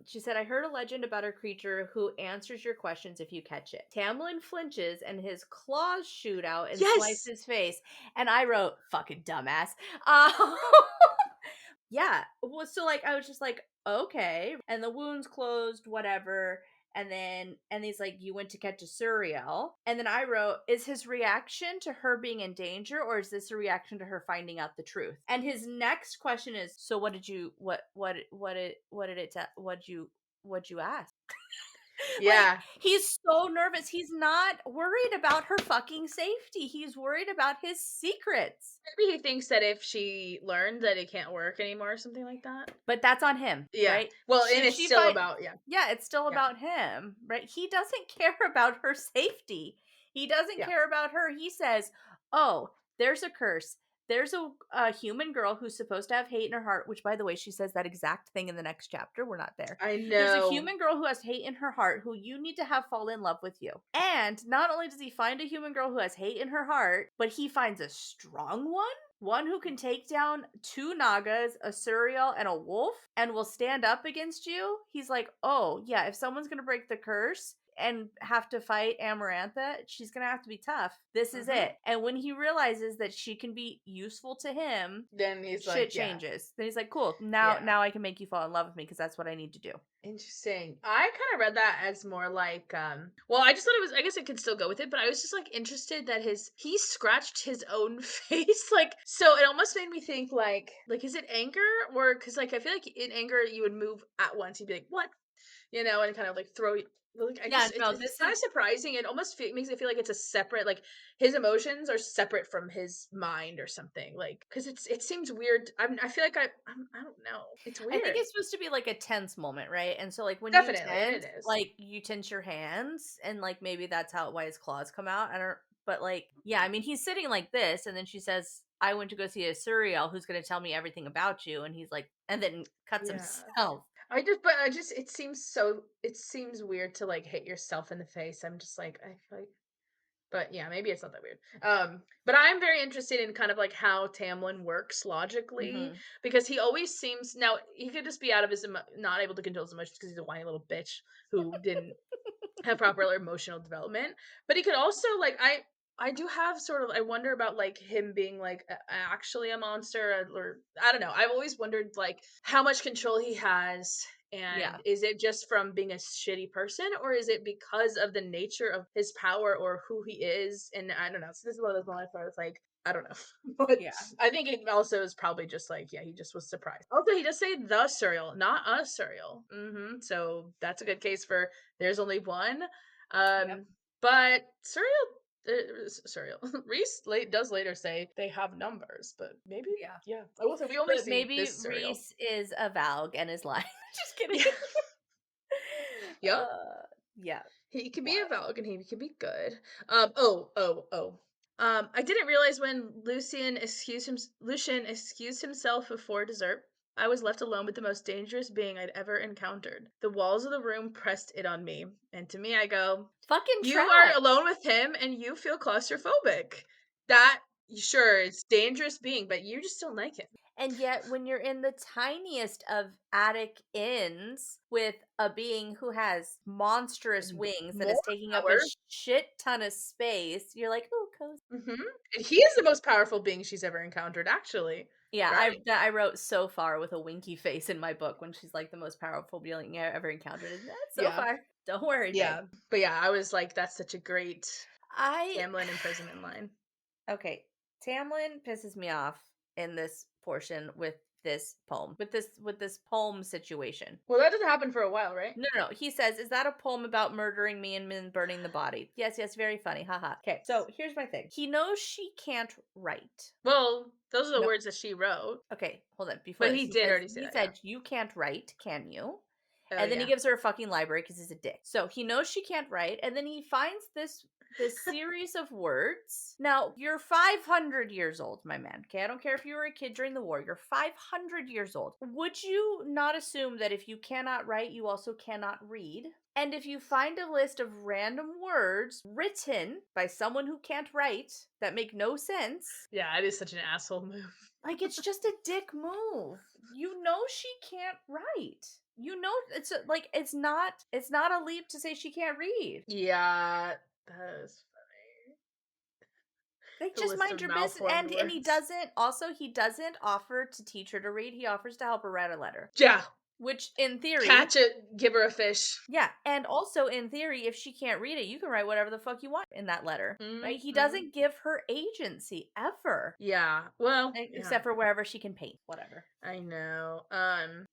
She said, "I heard a legend about a creature who answers your questions if you catch it." Tamlin flinches and his claws shoot out and slice Yes. his face. And I wrote, "Fucking dumbass." Um, yeah. Well, so like I was just like, okay. And the wound's closed, whatever. And he's like, you went to catch a Suriel. And then I wrote, is his reaction to her being in danger, or is this a reaction to her finding out the truth? And his next question is, so what did you what'd you ask? Like, Yeah. he's so nervous. He's not worried about her fucking safety. He's worried about his secrets. Maybe he thinks that if she learned that it can't work anymore or something like that. But that's on him, Yeah. right? Well, and If it's she still find about yeah. Yeah, it's still Yeah. about him, right? He doesn't care about her safety. He doesn't Yeah. care about her. He says, "Oh, there's a curse. There's a human girl who's supposed to have hate in her heart," which by the way, she says that exact thing in the next chapter. We're not there. I There's a know. human girl who has hate in her heart who you need to have fall in love with you. And not only does he find a human girl who has hate in her heart, but he finds a strong one who can take down two Nagas, a Suriel, and a wolf, and will stand up against you. He's like, oh, yeah, if someone's going to break the curse, and have to fight Amarantha, she's gonna have to be tough. This is Mhm. it. And when he realizes that she can be useful to him, Then he's shit like, yeah, changes. Then he's like, cool, now yeah. now I can make you fall in love with me because that's what I need to do. Interesting. I kind of read that as more like, well, I just thought it was, I guess it could still go with it, but I was just like interested that he scratched his own face. Like, so it almost made me think like, is it anger? Or, cause like, I feel like in anger, you would move at once. You'd be like, what? And kind of like throw you. Like, I Yeah, just, no, it's this kind is of surprising. It almost makes it feel like it's a separate, like his emotions are separate from his mind or something. Like, cause it seems weird. I feel like I don't know. It's I think weird. it's supposed to be like a tense moment, right? And so like when you Definitely. And tense, it is. like you tense your hands and like maybe that's how why his claws come out. I don't but like yeah, I mean he's sitting like this and then she says, I went to go see a Suriel who's gonna tell me everything about you, and he's like and then cuts Yeah. himself. It seems weird to like hit yourself in the face. I'm just like, I feel like, but yeah, maybe it's not that weird. But I'm very interested in kind of like how Tamlin works logically, Hmm. because he always seems, now he could just be out of his not able to control his emotions because he's a whiny little bitch who didn't have proper emotional development. But he could also like, I do have sort of, I wonder about like him being like actually a monster, or I don't know. I've always wondered like how much control he has, Yeah. and is it just from being a shitty person, or is it because of the nature of his power or who he is? And I don't know. So this is one of those moments where I was like, I don't know. But Yeah. I think it also is probably just like, yeah, he just was surprised. Also, he does say the Suriel, not a Suriel. So that's a good case for there's only one. Yep. Um, but Suriel, Reese does later say they have numbers, but maybe, Yeah. yeah. I will say we only But see maybe this Suriel. Reese is a Valg and is lying. Just kidding. Yeah. Yep. Yeah. He can be a Wild. Valg and he can be good. Oh. I didn't realize when Lucian excused himself before dessert, I was left alone with the most dangerous being I'd ever encountered. The walls of the room pressed it on me, and to me, I go, Fucking "You are track. alone with him, and you feel claustrophobic. That sure, it's dangerous being, but you just don't like him." And yet, when you're in the tiniest of attic inns with a being who has monstrous And wings that more is taking up a power. shit ton of space, you're like, oh, cozy. And he is the most powerful being she's ever encountered, actually. Yeah, Right? I wrote so far with a winky face in my book when she's like the most powerful being I ever encountered. And that's so Yeah. far. Don't worry, babe. Yeah. But yeah, I was like, that's such a great I Tamlin imprisonment line. Okay, Tamlin pisses me off in this portion with this poem, with this poem situation. Well, that doesn't happen for a while, right? No. He says, "Is that a poem about murdering me and then burning the body?" Yes, yes, very funny. Haha. Okay, so here's my thing. He knows she can't write. Well, those are the No. words that she wrote. Okay, hold on. Before But this, he he did says already say he that, yeah. said you can't write, can you? Oh, And then he yeah. gives her a fucking library because he's a dick. So he knows she can't write, and then he finds this series of words. Now, you're 500 years old, my man. Okay, I don't care if you were a kid during the war. You're 500 years old. Would you not assume that if you cannot write, you also cannot read? And if you find a list of random words written by someone who can't write that make no sense, Yeah, it is such an asshole move. like it's just a dick move. You know she can't write. You know like it's not a leap to say she can't read. Yeah, that is Like the just list mind of your business. malformed And words. he doesn't offer to teach her to read. He offers to help her write a letter. Yeah. Which in theory, Catch it, give her a fish. yeah, and also in theory, if she can't read it, you can write whatever the fuck you want in that letter. Right? He Mm-hmm. doesn't give her agency ever. Yeah. Well, yeah. Except for wherever she can paint. Whatever. I know.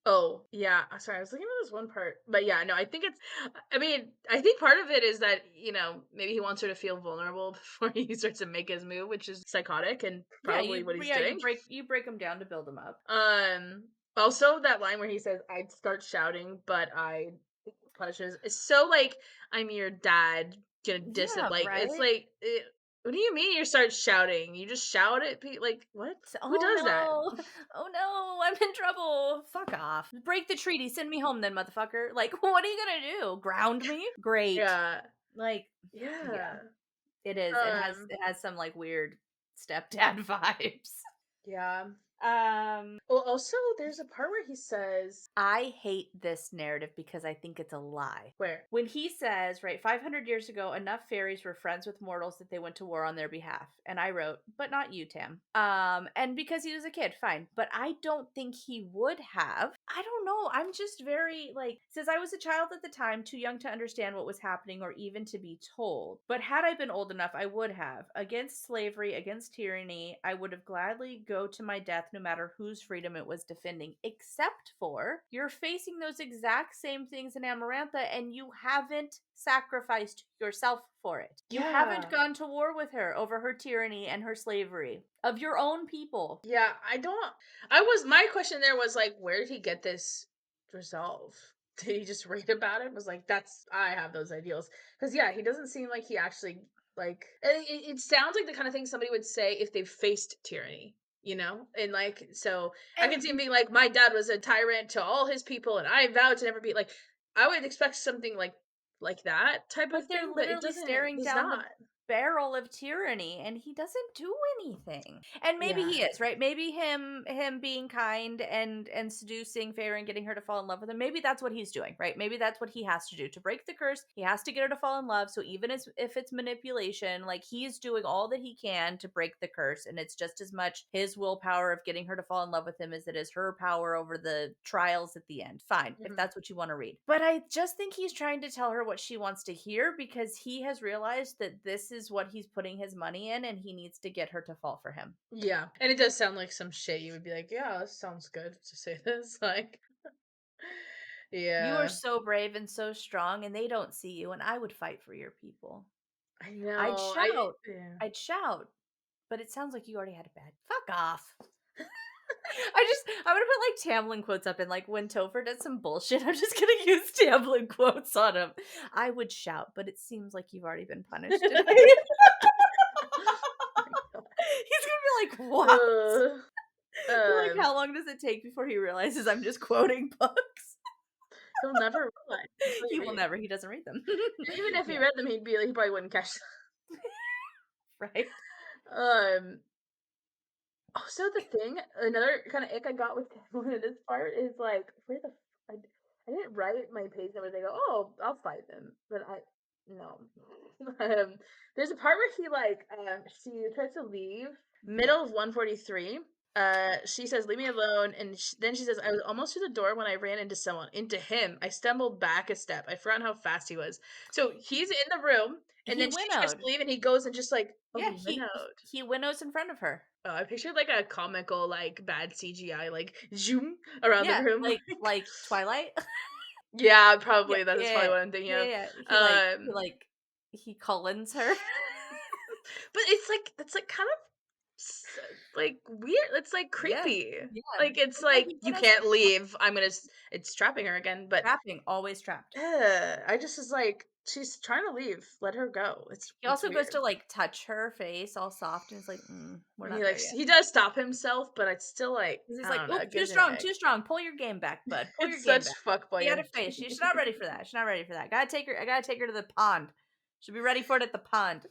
Oh, yeah. Sorry, I was looking at this one part, but yeah, no. I think it's. I mean, I think part of it is that maybe he wants her to feel vulnerable before he starts to make his move, which is psychotic and Yeah, probably what he's doing. you break them down to build them up. Um. Also, that line where he says, "I'd start shouting, but I punishes," is so like, I'm your dad, gonna Yeah, like it's right? like. What do you mean you start shouting? You just shout at people? Like what? Who Oh does that? no. Oh no, I'm in trouble. Fuck off. Break the treaty. Send me home then, motherfucker. Like, what are you gonna do? Ground me? Great. Yeah. Like, yeah, Yeah. it is. It has Um, it has some like weird stepdad vibes. yeah. Well, also, there's a part where he says, I hate this narrative because I think it's a lie. where? When he says, right, 500 years ago, enough fairies were friends with mortals that they went to war on their behalf. And I wrote, but not you, Tam. And because he was a kid, fine. But I don't think he would have. I don't know. I'm just very, like, says I was a child at the time, too young to understand what was happening or even to be told. But had I been old enough, I would have. Against slavery, against tyranny, I would have gladly go to my death no matter whose freedom it was defending, except for you're facing those exact same things in Amarantha and you haven't sacrificed yourself for it. You haven't Yeah. gone to war with her over her tyranny and her slavery of your own people. Yeah, my question there was like, where did he get this resolve? Did he just read about it? Was like, I have those ideals. Because, yeah, he doesn't seem like he actually, like, it sounds like the kind of thing somebody would say if they've faced tyranny, you know? And, like, so I And can see him being like, my dad was a tyrant to all his people, and I vowed to never be, like, I would expect something like that type of but they're thing, but literally staring he's down the not. barrel of tyranny and he doesn't do anything. And maybe Yeah. he is, right? Maybe him being kind and seducing Feyre and getting her to fall in love with him. Maybe that's what he's doing, right? Maybe that's what he has to do to break the curse. He has to get her to fall in love. So even if it's manipulation, like he's doing all that he can to break the curse, and it's just as much his willpower of getting her to fall in love with him as it is her power over the trials at the end. Fine, if Mhm. that's what you want to read. But I just think he's trying to tell her what she wants to hear because he has realized that this is what he's putting his money in and he needs to get her to fall for him. Yeah, and it does sound like some shit you would be like, "Yeah, this sounds good to say this." Like, You are yeah, so brave and so strong and they don't see you and I would fight for your people. I I'd know. shout. Yeah. I'd shout. But it sounds like you already had a bad. Fuck off. I'm gonna put like Tamlin quotes up and like when Topher does some bullshit, I'm just gonna use Tamlin quotes on him. I would shout, but it seems like you've already been punished today. He's gonna be like, what? Ugh. Like, um, how long does it take before he realizes I'm just quoting books? he'll never realize until you He will read. never. He doesn't read them. Even if he Yeah, read them, he probably wouldn't catch right. them. Also, the thing, another kind of ick I got with this part is like, where the I didn't write my page numbers. I go, oh, I'll fight them, but no. There's a part where she tries to leave middle of 143. She says, "Leave me alone," and then she says, "I was almost to the door when I ran into him. I stumbled back a step. I forgot how fast he was." So he's in the room, and He then she tries winnowed. to leave, and he goes and just like, "Oh, Yeah, he winnowed." he winnows in front of her. Oh, I pictured like a comical, like bad CGI, like zoom around the Yeah, room. like Twilight. Yeah, Yeah, probably that's probably yeah, what I'm thinking yeah, of. yeah. Um, He Cullens her. but it's like kind of like weird. It's like Yeah, creepy. yeah. Like it's Yeah, like he you winnows her can't in front. leave. It's trapping her again. But Trapping, always trapped. I just was like, she's trying to leave. Let her go. He It's also goes weird. to like touch her face all soft and is like, we're And not there yet. he does stop himself, but it's still like 'Cause he's I like, don't know. "Oop, It gives me an too ick. strong. Pull your game back, bud. Pull your It's game such back. fuckboy Stay out of face. energy. She's not ready for that. She's not ready for that. I gotta take her to the pond. She'll be ready for it at the pond."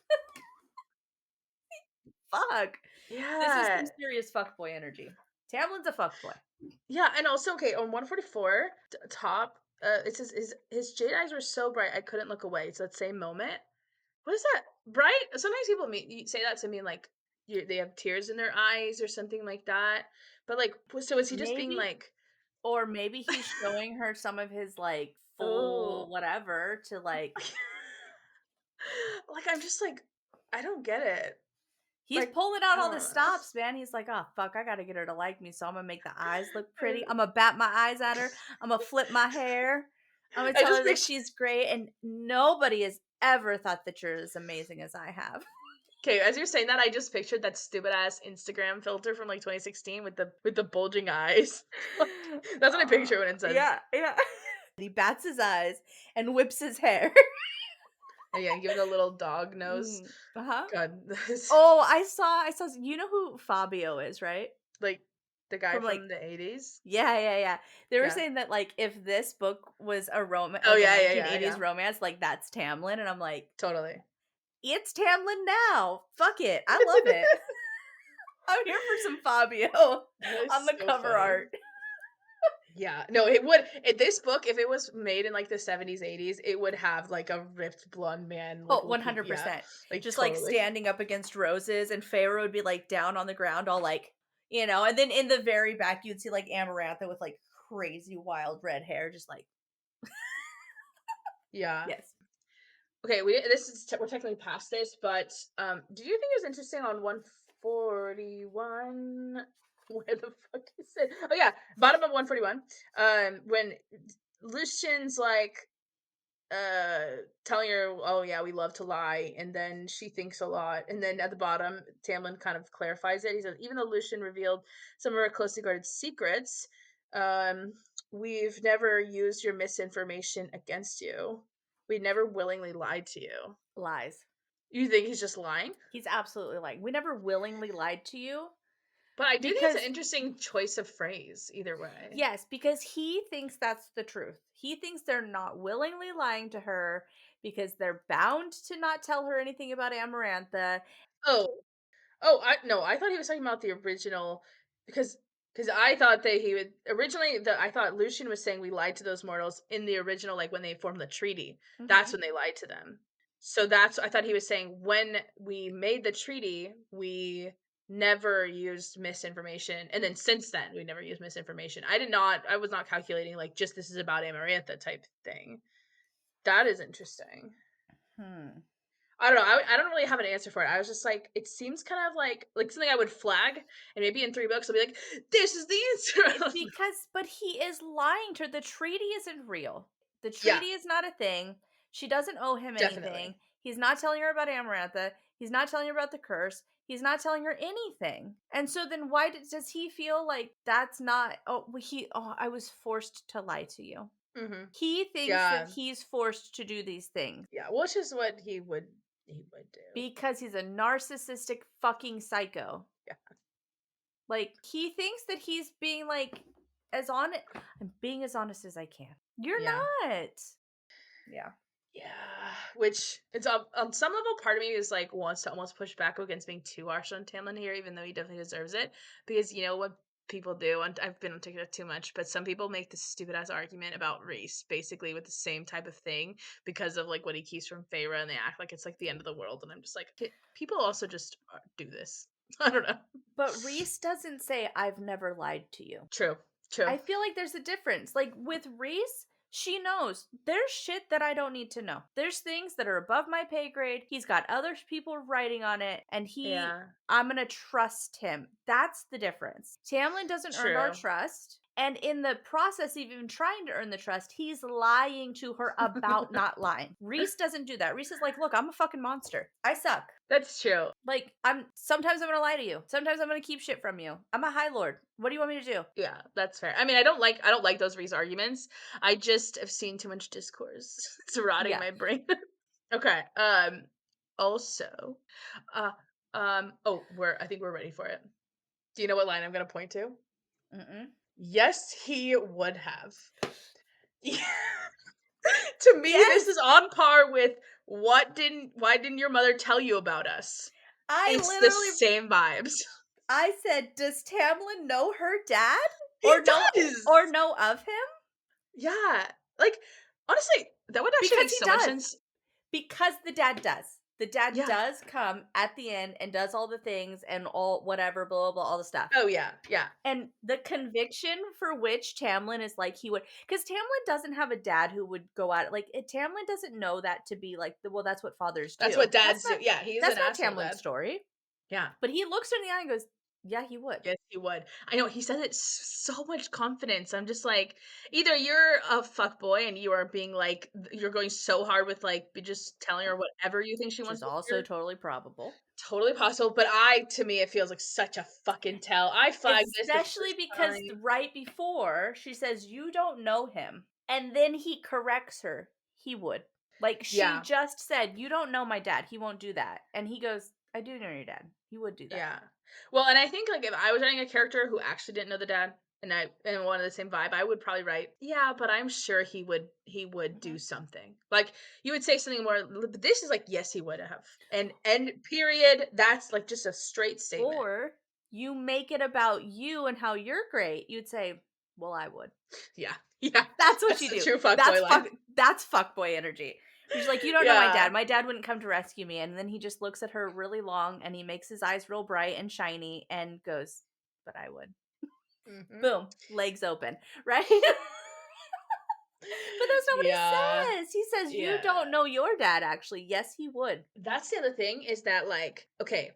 Fuck. This is Yeah. some serious fuckboy energy. Tamlin's a fuckboy. Yeah, and also okay, on 144 top, it says his jade eyes were so bright I couldn't look away. So that same moment. What is that? Bright? Sometimes people say that to mean like they have tears in their eyes or something like that. But like, so is he just being Maybe, like, or maybe he's showing her some of his like full oh, whatever to like like I'm just like, I don't get it. he's Like, pulling I out all the don't know. stops, man. He's like, "Oh fuck, I gotta get her to like me, so I'm gonna make the eyes look pretty. Uh, I'm gonna bat my eyes at her. I'm gonna flip my hair. I'm gonna I tell just her that picture. she's great, and nobody has ever thought that you're as amazing as I have." Okay, as you're saying that, I just pictured that stupid ass Instagram filter from like 2016 with the bulging eyes. Like, that's what I picture when it says. Yeah, yeah. He bats his eyes and whips his hair. And yeah, give it a little dog nose. Uh-huh. God, this Oh, I saw you know who Fabio is, right? like the guy From like from the 80s. yeah, yeah, yeah. They were Yeah. saying that like if this book was a Oh like a yeah, yeah, yeah, 1980s yeah. romance, like that's Tamlin, and I'm like, Totally. it's Tamlin now. Fuck it, I love it. I'm here for some Fabio That on is the so cover funny. art. Yeah, no, it would. This book, if it was made in like the 70s, 80s, it would have like a ripped blonde man like Oh, looking, yeah, 100%. like Just like totally. standing up against roses, and Feyre would be like down on the ground, all like, and then in the very back, you'd see like Amarantha with like crazy wild red hair, just like, Yeah. yes. Okay, we're technically past this, but do you think it was interesting on 141? Where the fuck is it? Oh yeah, bottom of 141. When Lucian's like telling her, oh yeah, we love to lie, and then she thinks a lot, and then at the bottom Tamlin kind of clarifies it. He says, even though Lucian revealed some of her closely guarded secrets, um we've never used your misinformation against you. We never willingly lied to you. Lies. You think he's just lying? He's absolutely lying. We never willingly lied to you But I do think it's an because, interesting choice of phrase either way. yes, because he thinks that's the truth. He thinks they're not willingly lying to her because they're bound to not tell her anything about Amarantha. Oh, oh, I no, I thought he was talking about the original, because I thought that he would originally the I thought Lucian was saying we lied to those mortals in the original, like when they formed the treaty. That's Mhm. when they lied to them. So that's I thought he was saying when we made the treaty, we never used misinformation, and then since then we never used misinformation. I was not calculating like just this is about Amarantha type thing. That is interesting. Hmm. I don't know. I don't really have an answer for it. I was just like, it seems kind of like something I would flag, and maybe in 3 books I'll be like, this is the answer. I don't know. But he is lying to her. The treaty isn't real. The Yeah, treaty is not a thing. She doesn't owe him anything. definitely. He's not telling her about Amarantha. He's not telling her about the curse. He's not telling her anything. And so then why does he feel like that's not, I was forced to lie to you. Hmm. He thinks that Yeah, he's forced to do these things yeah. Which is what he would do. because he's a narcissistic fucking psycho. Yeah, Like, he thinks that he's being like I'm being as honest as I can. You're yeah, not. Yeah. yeah. Which it's on some level, part of me is like wants to almost push back against being too harsh on Tamlin here, even though he definitely deserves it. Because you know what people do, and I've been on TikTok too much, but some people make this stupid ass argument about race, basically with the same type of thing because of like what he keeps from Feyre, and they act like it's like the end of the world, and I'm just like, "Okay, people also just do this." I don't know. But Reese doesn't say, I've never lied to you. True, true. I feel like there's a difference. Like with Reese, she knows there's shit that I don't need to know. There's things that are above my pay grade. He's got other people writing on it, and Yeah, I'm gonna trust him. That's the difference. Tamlin doesn't earn our true. trust. And in the process of even trying to earn the trust, he's lying to her about not lying. Reese doesn't do that. Reese is like, look, I'm a fucking monster. I suck. That's true. Like, sometimes I'm gonna lie to you. Sometimes I'm gonna keep shit from you. I'm a high lord. What do you want me to do? Yeah, that's fair. I mean, I don't like those Reese arguments. I just have seen too much discourse. It's rotting Yeah. my brain. Okay. Also, uh, oh, I think we're ready for it. Do you know what line I'm gonna point to? Mm-mm. Yes, he would have. Yeah. To me, this Yes! is on par with why didn't your mother tell you about us? I It's the literally same vibes. I said, "Does Tamlin know her dad? He Or does. know of him?" Yeah. Like, honestly, that would actually Because make he so much does. sense. Because the dad does. The dad Yeah. does come at the end and does all the things and all whatever, blah, blah, blah, all the stuff. Oh, yeah, yeah. And the conviction for which Tamlin is like he would, because Tamlin doesn't have a dad who would go out like Tamlin doesn't know that to be like well, that's what fathers That's do. what dads do. Yeah, he's That's an not asshole Tamlin's dad. story. Yeah. But he looks her in the eye and goes, "Yeah, he would." Yes, he would. I know, he says it so much confidence. I'm just like, either you're a fuck boy and you are being like you're going so hard with, like, just telling her whatever you think she Which is wants to also hear. totally probable. Totally possible, but to me, it feels like such a fucking tell. I flagged this the Especially first because time. right before she says, "You don't know him." And then he corrects her. He would. Like she Yeah, just said, "You don't know my dad. He won't do that." And he goes, "I do know your dad. He would do that." yeah. Well, and I think, like, if I was writing a character who actually didn't know the dad and wanted the same vibe, I would probably write, "Yeah, but I'm sure he would do Mhm. something." Like, you would say something more, but this is like, "Yes, he would have." And period. That's, like, just a straight statement. Or you make it about you and how you're great, you'd say, "Well, I would." Yeah. Yeah. That's what That's you the do. true fuckboy life. That's fuckboy energy. She's like, "You don't know my Yeah. dad. My dad wouldn't come to rescue me." And then he just looks at her really long and he makes his eyes real bright and shiny and goes, "But I would." Mhm. Boom, legs open, right? But that's not what Yeah. he says. He says, "You Yeah. don't know your dad, actually." Yes, he would. That's the other thing is that like okay,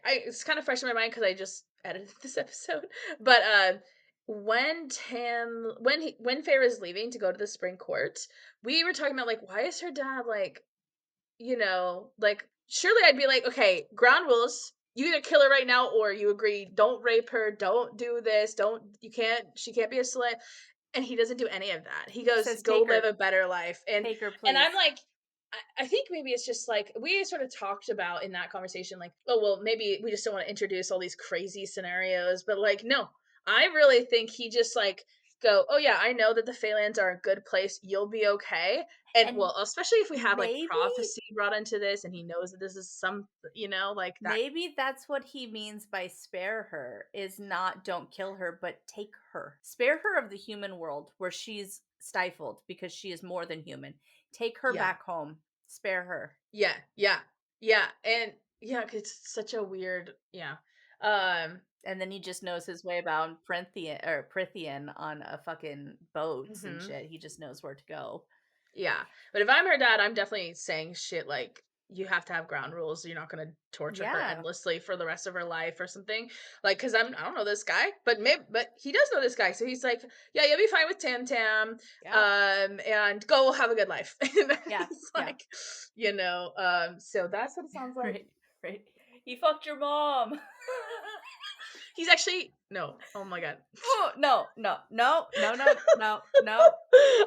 it's kind of fresh in my mind because I just edited this episode, but when Feyre is leaving to go to the spring court, we were talking about like why is her dad like like surely I'd be like okay, ground rules. You either kill her right now or you agree. Don't rape her. Don't do this. Don't. You can't. She can't be a slave. And he doesn't do any of that. He He goes, says, "Go "Take live her. a better life." Take her, And I'm please." like, I think maybe it's just like we sort of talked about in that conversation, like, oh well, maybe we just don't want to introduce all these crazy scenarios, but like, no, I really think he just like go, oh yeah, I know that the Phalanx are a good place. You'll be okay. And And well, especially if we have like maybe prophecy brought into this, and he knows that this is some, like that. maybe that's what he means by spare her is not don't kill her, but take her. Spare her of the human world where she's stifled because she is more than human. Take her Yeah, back home. Spare her. yeah, yeah, yeah, and yeah, 'cause it's such a weird, yeah. Um, And then he just knows his way about Prythian on a fucking boats and mhm. shit. He just knows where to go. Yeah. But if I'm her dad, I'm definitely saying shit like you have to have ground rules. You're not gonna torture her Yeah. endlessly for the rest of her life or something. Like, cause I don't know this guy, but maybe but he does know this guy. So he's like, yeah, you'll be fine with Tam Tam. Yeah. And go have a good life. And Yeah. it's Yeah. like, so that's what it sounds like. Right. Right. He fucked your mom. He's actually no, oh my god. Oh, no, no, no, no, no, no, no.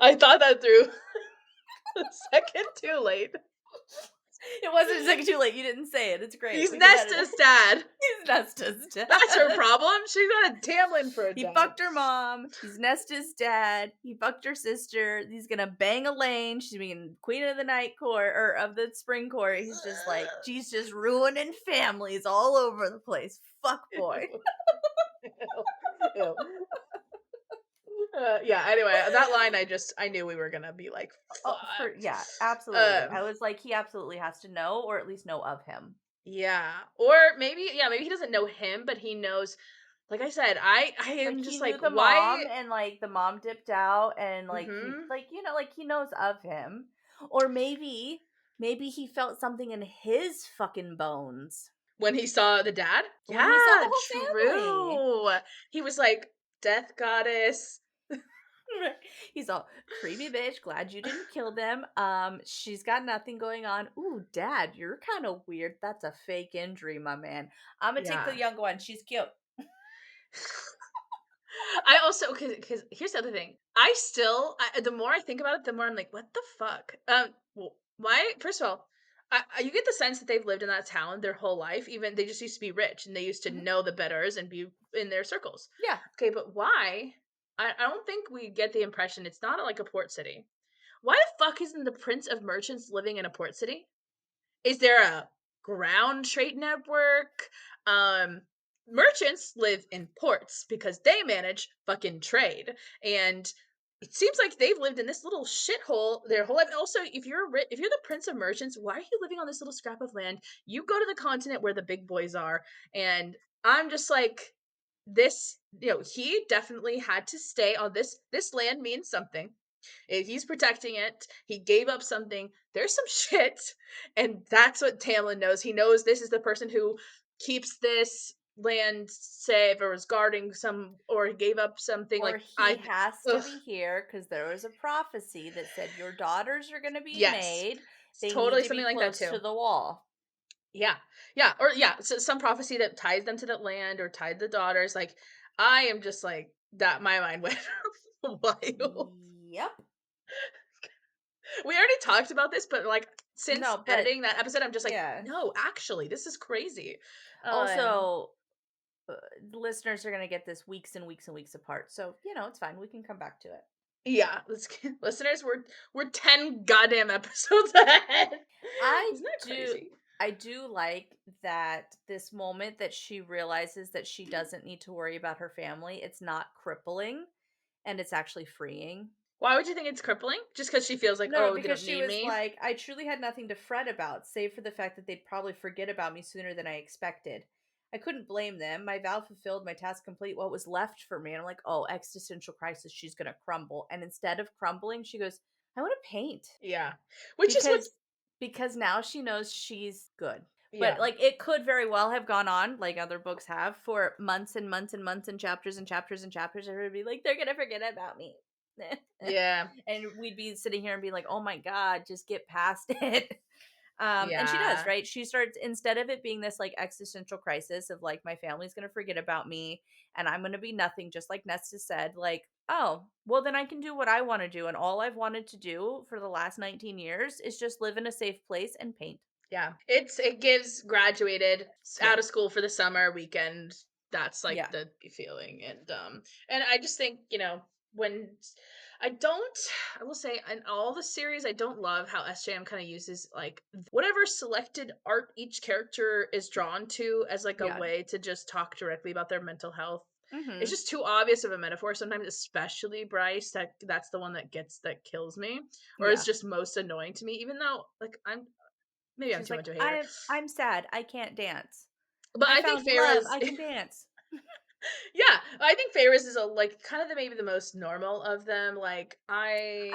I thought that through a second too late. It wasn't a second too late. You didn't say it. It's great. He's We can edit it. Nesta's dad. He's Nesta's dad. That's her problem. She's got a Tamlin for a He dad. fucked her mom. He's Nesta's dad. He fucked her sister. He's gonna bang Elaine. She's being queen of the night court or of the spring court. He's just like she's just ruining families all over the place. Fuck boy. Ew. Yeah. Anyway, that line, I knew we were gonna be like, Oh, for fuck. yeah, absolutely. Um, I was like, he absolutely has to know, or at least know of him. yeah. Or maybe, yeah, maybe he doesn't know him, but he knows. Like I said, I Like am he just knew like, the why? mom, and like the mom dipped out, and like he, Hmm. like like he knows of him, or maybe he felt something in his fucking bones When he saw the dad, when he saw yeah, the whole family. true. He was like, death goddess. He's all creepy bitch. Glad you didn't kill them. She's got nothing going on. Ooh, dad, you're kind of weird. That's a fake injury, my man. I'm gonna take the Yeah. young one. She's cute. I also because here's the other thing. The more I think about it, the more I'm like, what the fuck? Why? First of all, you get the sense that they've lived in that town their whole life. Even they just used to be rich and they used to Mhm. know the betters and be in their circles. Yeah. Okay, but why? I don't think we get the impression it's not like a port city. Why the fuck isn't the Prince of Merchants living in a port city? Is there a ground trade network? Um, Merchants live in ports because they manage fucking trade, and it seems like they've lived in this little shithole their whole life. And also, if you're the Prince of Merchants, why are you living on this little scrap of land? You go to the continent where the big boys are, and I'm just like this. He definitely had to stay on this. This land means something. If he's protecting it, he gave up something. There's some shit, and that's what Tamlin knows. He knows this is the person who keeps this land safe, or is guarding some, or gave up something. Or Like he has to ugh, be here because there was a prophecy that said your daughters are going to be yes, made. it's They need totally to be something like that close too. to the wall. Yeah, yeah, or yeah, so some prophecy that ties them to that land or tied the daughters. Like I am just like that. My mind went wild. Yep. We already talked about this, but like since No, but editing that episode, I'm just like, yeah. no, actually, this is crazy. Um, Also, uh, listeners are going to get this weeks and weeks and weeks apart. So, it's fine. We can come back to it. yeah, listeners, we're 10 goddamn episodes ahead. I Isn't that do crazy? I do like that this moment that she realizes that she doesn't need to worry about her family, it's not crippling and it's actually freeing. Why would you think it's crippling? Just because she feels like, No, "Oh, they because don't she need was me?" like, I truly had nothing to fret about, save for the fact that they'd probably forget about me sooner than I expected. I couldn't blame them. My vow fulfilled, my task complete, what was left for me. And I'm like, oh, existential crisis, she's gonna crumble. And instead of crumbling, she goes, I want to paint. Yeah. Which is what Because now she knows she's good. But, yeah. like, it could very well have gone on, like other books have, for months and months and months and chapters and chapters and chapters, and everybody be like, "They're gonna forget about me." Yeah. And we'd be sitting here and be like, "Oh my god, just get past it." And she does, Yeah. right? She starts, instead of it being this, like, existential crisis of, like, my family's gonna forget about me and I'm gonna be nothing, just like Nesta said, like, "Oh, well, then I can do what I wanna do, and all I've wanted to do for the last 19 years is just live in a safe place and paint." Yeah. It gives graduated Yeah. out of school for the summer weekend. That's like Yeah. the feeling. And I just think, when I don't I will say in all the series I don't love how SJM kind of uses like whatever selected art each character is drawn to as like a Yeah. way to just talk directly about their mental health. It's Mhm. just too obvious of a metaphor sometimes, especially Bryce. That's the one that kills me, or is Yeah. just most annoying to me. Even though like maybe I'm She's too like, much of a hater, I'm sad, I can't dance. but I I think found love, Feyre's I can dance." yeah, I think Feyre's is a like kind of maybe the most normal of them. Like I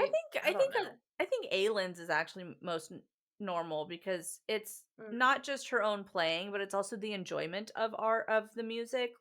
don't know. I think Aylin's is actually most normal because it's Mm, not just her own playing, but it's also the enjoyment of art of the music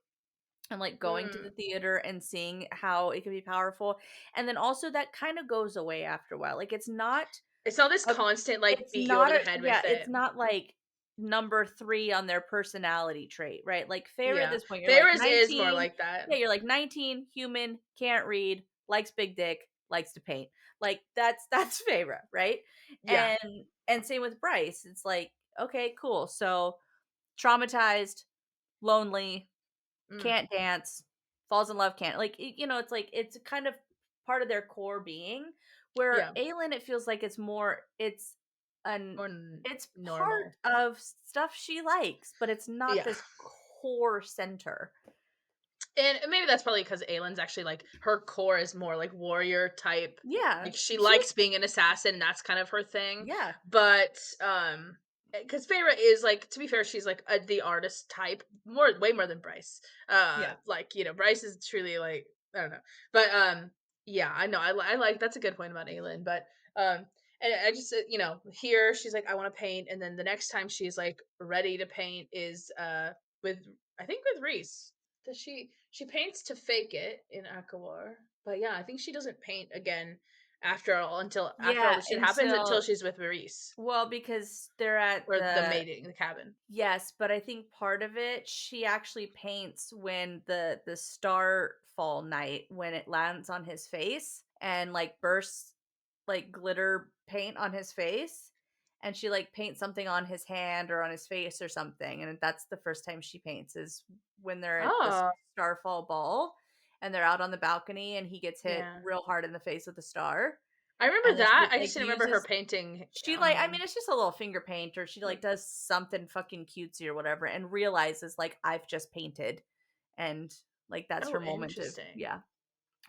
and like going to the mm. theater and seeing how it can be powerful. And then also that kind of goes away after a while. Like It's not this a constant like it's beat you over not the a head yeah, with it's it. not like number 3 on their personality trait, right? Like Feyre at Yeah, this point, you're like Feyre's is more 19. like that. Yeah, you're like 19, human, can't read, likes big dick, likes to paint. Like that's Feyre, right? Yeah. And same with Bryce. It's like, okay, cool. So traumatized, lonely, Mm, can't dance, falls in love, can't like it's like it's kind of part of their core being. Where yeah, Aelin, it feels like an more it's normal. part of stuff she likes, but it's not Yeah. this core center. And maybe that's probably because Aylin's actually like her core is more like warrior type. Yeah, Like she she was. likes being an assassin, that's kind of her thing. Yeah, But because Feyre is like, to be fair, she's like the artist type way more than Bryce. yeah, Like Bryce is truly like I don't know, but yeah, I know I like that's a good point about Aylin, but um. And I just, here she's like, I want to paint, and then the next time she's like ready to paint is with I think with Reese. Does she paints to fake it in ACOTAR, but yeah, I think she doesn't paint again after all yeah. the shit happens until Until, she's with Reese well, because they're at or the the. mating, the cabin. Yes, but I think part of it, she actually paints when the starfall night, when it lands on his face and like bursts like glitter paint on his face, and she like paints something on his hand or on his face or something, and that's the first time she paints is when they're at the Oh, starfall ball and they're out on the balcony and he gets hit yeah. real hard in the face with a star, I remember and then that. she I like just didn't remember her uses painting she on like, I him. mean, it's just a little finger paint, or she Mm. like does something fucking cutesy or whatever, and realizes like I've just painted, and like that's Oh, her moment of, interesting. yeah.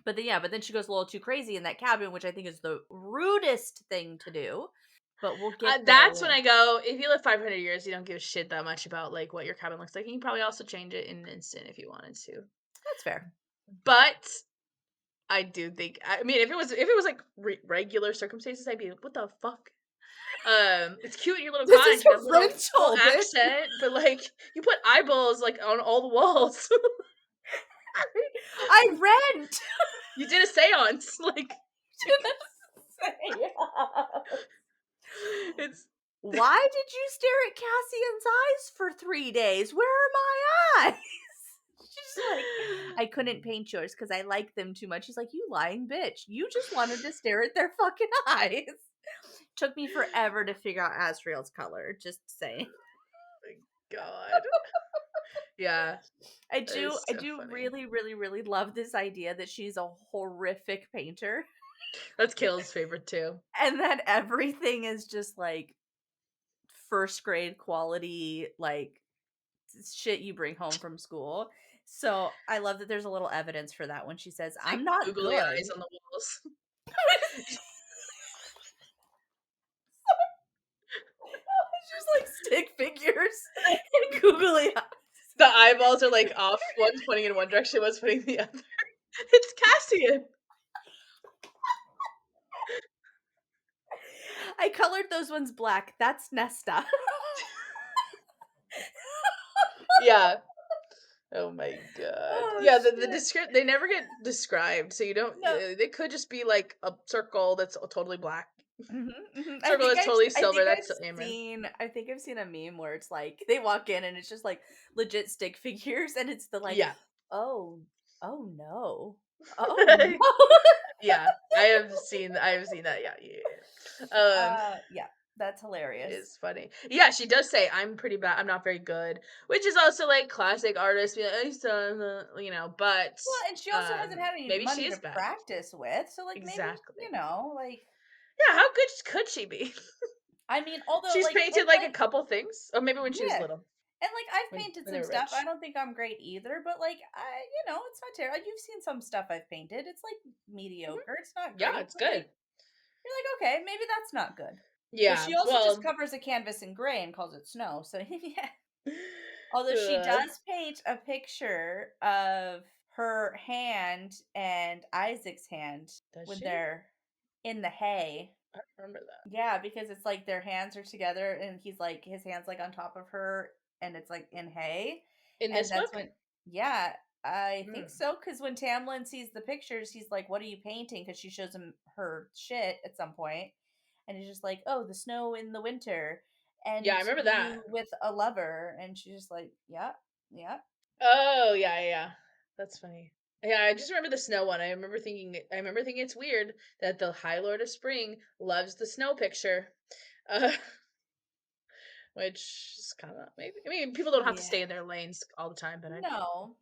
But then she goes a little too crazy in that cabin, which I think is the rudest thing to do. But we'll get there. That's when I go. If you live 500 years, you don't give a shit that much about like what your cabin looks like. And you can probably also change it in an instant if you wanted to. That's fair. But I do think. I mean, if it was like regular circumstances, I'd be like, what the fuck? It's cute in your little This is cottage. You got a a little rental, bitch. accent, but like you put eyeballs like on all the walls. I rent. You did a séance. Like it's Why did you stare at Cassian's eyes for 3 days? Where are my eyes? She's like, I couldn't paint yours because I like them too much. He's like, you lying bitch. You just wanted to stare at their fucking eyes. Took me forever to figure out Asriel's color, just saying. God. Yeah, that is I so do funny. really, really, really love this idea that she's a horrific painter That's Kayla's favorite too. and that everything is just like first grade quality, like, shit you bring home from school. So I love that there's a little evidence for that when she says, Like "I'm not googly good." eyes on the walls. It's just like stick figures and googly eyes. The eyeballs are like off. One's pointing in one direction, one's pointing in the other. It's Cassian. I colored those ones black. That's Nesta. Yeah. Oh my god. Oh Yeah, the shit. they never get described, so you don't. No. They could just be like a circle that's totally black, Mhm, mhm. circle that's totally I silver. think That's Amryn. I've seen a meme where it's like they walk in and it's just like legit stick figures and it's the like, Yeah. oh, oh no. Oh no. Yeah, I have seen that. Yeah, yeah. Yeah, that's It hilarious. is funny. Yeah, she does say I'm pretty bad. I'm not very good, which is also like classic artist. Being like, but Well, and she also hasn't had any maybe she money to is bad. practice with, so like maybe, Exactly. like Yeah, how good could she be? I mean, although She's like painted it's like a like couple things, or maybe when she was yeah. little, And like I've painted when they some were stuff. I rich. don't think I'm great either, but like it's not terrible. You've seen some stuff I've painted. It's like Mhm. mediocre. It's not Yeah, great, it's but good. like you're like, okay, maybe that's not good. But Yeah, she also just well, covers a canvas in gray and calls it snow. So yeah. Although she uh, does paint a picture of her hand and Isaac's hand does when she? they're in the hay. I don't remember that. Yeah, because it's like their hands are together and he's like his hands like on top of her and it's like in hay. In And this that's book? when yeah, I think Mm. so cuz when Tamlin sees the pictures, he's like, "What are you painting?" Cuz she shows him her shit at some point. And he's just like, "Oh, the snow in the winter Yeah, I and remember that. you with a lover." And she's just like, "Yeah. Yeah." Oh, yeah, yeah, yeah. That's funny. Yeah, I just remember the snow one. I remember thinking it's weird that the High Lord of Spring loves the snow picture. Uh, which is kind of maybe. I mean, people don't have to Yeah. stay in their lanes all the time, but No,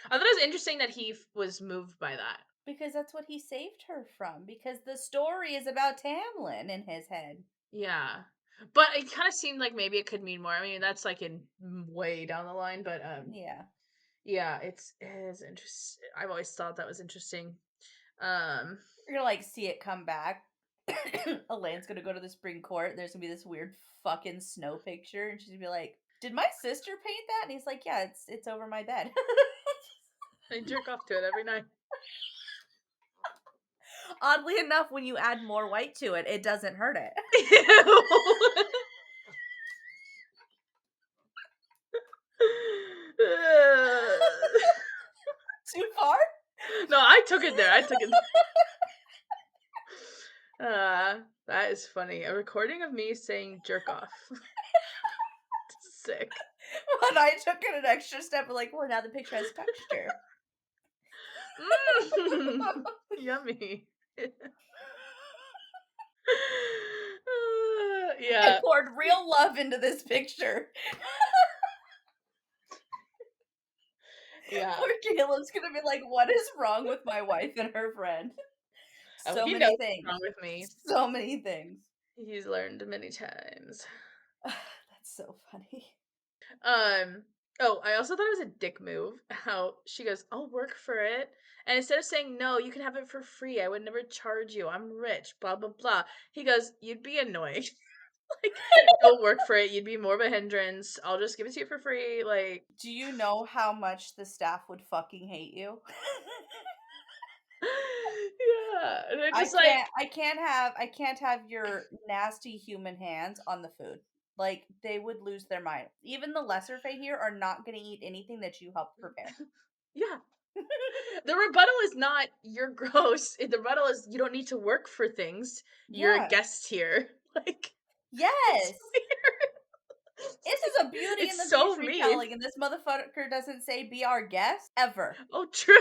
I thought it was interesting that he was moved by that. because that's what he saved her from because the story is about Tamlin in his head. Yeah. But it kind of seemed like maybe it could mean more. I mean, that's like in way down the line, but Yeah. yeah, it is interesting. I've always thought that was interesting. Um You're gonna like see it come back. Elaine's gonna go to the spring court. There's gonna be this weird fucking snow picture, and she's gonna be like, "Did my sister paint that?" And he's like, "Yeah, it's over my bed." I jerk off to it every night. Oddly enough, when you add more white to it, it doesn't hurt it. Ew. Too far? No, I took it there. I took it. That is funny. A recording of me saying jerk off. Sick. When I took it an extra step, like, well, now the picture has texture. Mm. Yummy. I Yeah. poured real love into this picture. Yeah. Poor Caleb's gonna be like, what is wrong with my wife and her friend? Oh, So he knows many what's things. wrong with me. So many things. He's learned many times. That's so funny. Um. Oh, I also thought it was a dick move. How she goes, "I'll work for it," and instead of saying no, you can have it for free. I would never charge you. I'm rich. Blah blah blah. He goes, "You'd be annoying. Like, don't work for it. You'd be more of a hindrance. I'll just give it to you for free." Like, Do you know how much the staff would fucking hate you? yeah, and they're just like, I can't have your nasty human hands on the food. Like they would lose their mind. Even the lesser Fae here are not going to eat anything that you helped prepare. yeah. The rebuttal is not you're gross. The rebuttal is you don't need to work for things. You're a Yeah. guest here. Like, it's Yes. weird. This is a Beauty and It's the so Beast mean. retelling, and this motherfucker doesn't say be our guest ever. Oh, true.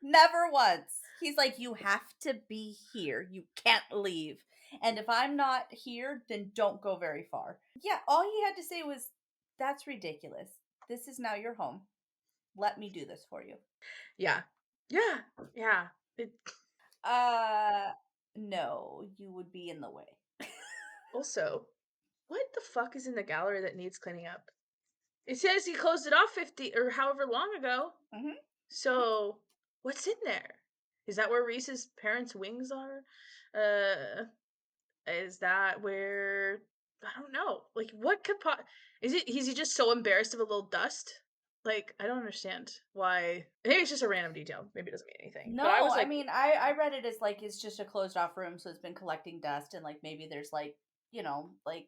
Never once. He's like, you have to be here. You can't leave. And if I'm not here, then don't go very far. Yeah, all he had to say was, that's ridiculous. This is now your home. Let me do this for you. Yeah. Yeah. Yeah. It, Uh, no, you would be in the way. also, what the fuck is in the gallery that needs cleaning up? It says he closed it off 50 or however long ago. Mm-hmm. So, what's in there? Is that where Reese's parents' wings are? Uh, is that where I don't know. Like, what could is he just so embarrassed of a little dust? Like, I don't understand why. Maybe it's just a random detail. Maybe it doesn't mean anything. But I No, was I like, mean, I read it as like it's just a closed off room, so it's been collecting dust, and like maybe there's like like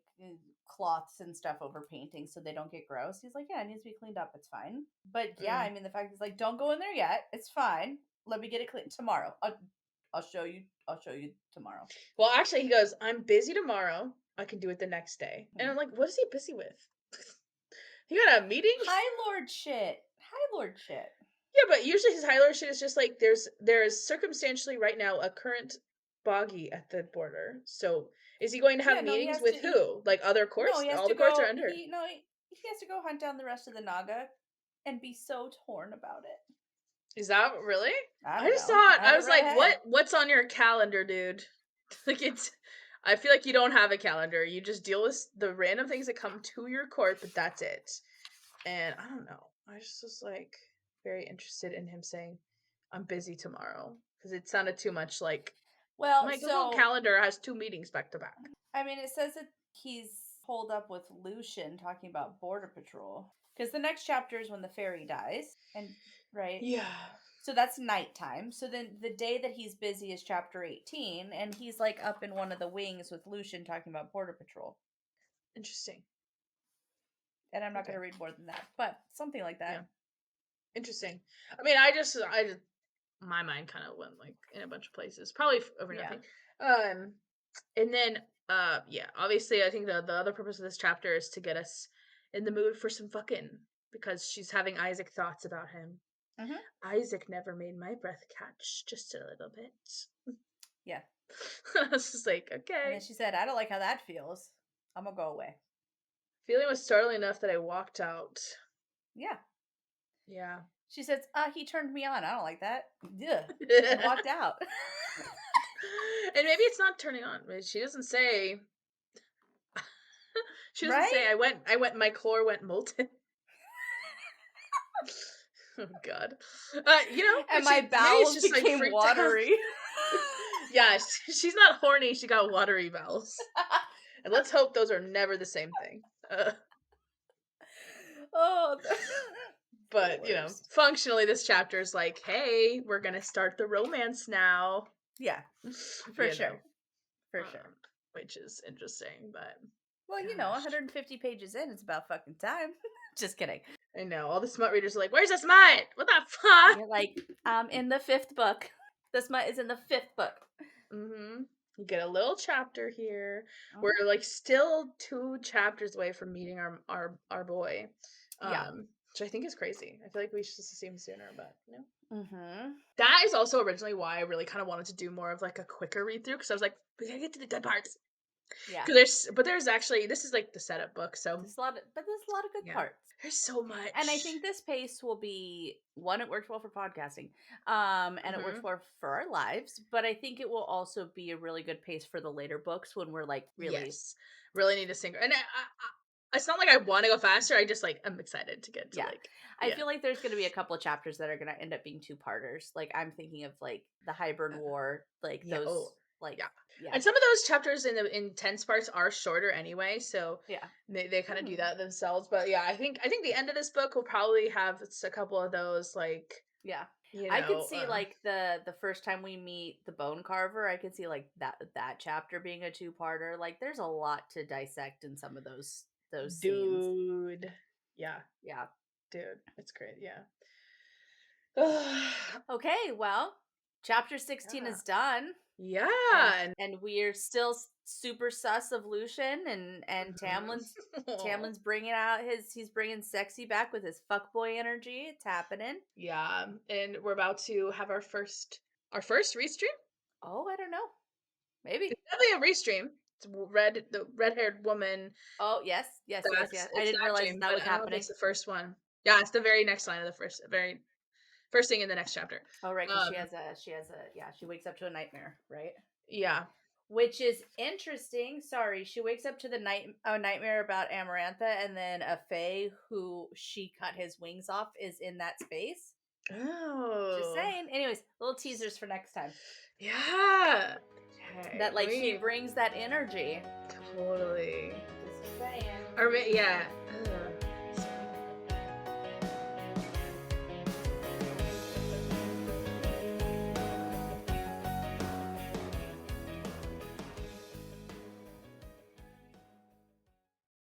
cloths and stuff over paintings so they don't get gross. He's like, yeah, it needs to be cleaned up. It's fine. But yeah, I mean, the fact is like, don't go in there yet. It's fine. Let me get it cleaned tomorrow. I'll show you. I'll show you tomorrow. well, actually, he goes, I'm busy tomorrow. I can do it the next day. And I'm like, what is he busy with? He got a meeting? High Lord shit. High Lord shit. Yeah, but usually his High Lord shit is just like there's circumstantially right now a current boggy at the border. So is he going to have Yeah, no, he meetings has to. with who? Like other No, courts? he has All to the courts are go. under. He has to go hunt down the rest of the Naga, and be so torn about it. Is that really? I I don't just know. thought I I haven't was read like, ahead. what's on your calendar, dude? Like it's I feel like you don't have a calendar. You just deal with the random things that come to your court, but that's it. And I don't know. I just was like very interested in him saying, I'm busy tomorrow. Because it sounded too much like Well, my Google so Calendar has 2 meetings back to back. I mean, it says that he's holed up with Lucian talking about border patrol because the next chapter is when the fairy dies, and right. Yeah. So that's nighttime. So then the day that he's busy is chapter 18, and he's like up in one of the wings with Lucian talking about border patrol. Interesting. And I'm not going to read more than that, but something like that. Yeah. Interesting. I mean, I just my mind kind of went like in a bunch of places, probably over nothing. And then yeah, obviously I think the other purpose of this chapter is to get us in the mood for some fucking, because she's having Isaac thoughts about him. Isaac never made my breath catch, just a little bit. Yeah. I was just like, okay. And then she said, I don't like how that feels. I'm gonna go away. Feeling was startling enough that I walked out. Yeah. Yeah. She says, he turned me on. I don't like that. Yeah. And walked out. And maybe it's not turning on. She doesn't say. She doesn't say I went my core went molten. Oh god. And my bowels became watery. Yeah, she's not horny, she got watery bowels. And let's hope those are never the same thing. But functionally this chapter is like, hey, we're gonna start the romance now. Yeah, for sure. For sure. Which is interesting, but well, 150 pages in, it's about fucking time. Just kidding. I know. All the smut readers are like, where's the smut? What the fuck? You're like, in the 5th book. The smut is in the 5th book. Mm-hmm. You get a little chapter here. We're like still 2 chapters away from meeting our boy. Which I think is crazy. I feel like we should just see him sooner, but That is also originally why I really kind of wanted to do more of like a quicker read through, because I was like, we gotta get to the good parts. Yeah. There's actually, this is like the setup book, so there's a lot of good parts. There's so much. And I think this pace will be, one, it works well for podcasting. And it works well for our lives, but I think it will also be a really good pace for the later books when we're like really need to sing. And it's not like I want to go faster. I just like I'm excited to get to I feel like there's going to be a couple of chapters that are going to end up being 2-parters. Like I'm thinking of like the Hybern War, like those And some of those chapters in the intense parts are shorter anyway, so they kind of do that themselves. But yeah, I think the end of this book will probably have a couple of those like I could see like the first time we meet the bone carver, I could see like that chapter being a 2-parter. Like there's a lot to dissect in some of those scenes. Dude. Yeah. Dude, it's great. Okay, well, chapter 16 is done. Yeah. And we're still super sus of Lucian, and Tamlin's bringing out he's bringing sexy back with his fuckboy energy. It's happening. Yeah, and we're about to have our first restream. Oh, I don't know. Maybe. It's definitely a restream. It's the red-haired woman. Oh, yes. I didn't realize that was happening. It's the first one. Yeah, it's the very next line of the very first thing in the next chapter. Oh, right, because she wakes up to a nightmare, right? Yeah. Which is interesting. Sorry, she wakes up to the nightmare about Amarantha, and then a fae who she cut his wings off is in that space. Just Oh. saying. Anyways, little teasers for next time. Yeah. Okay, That like she brings that energy. totally. Just saying. Or yeah,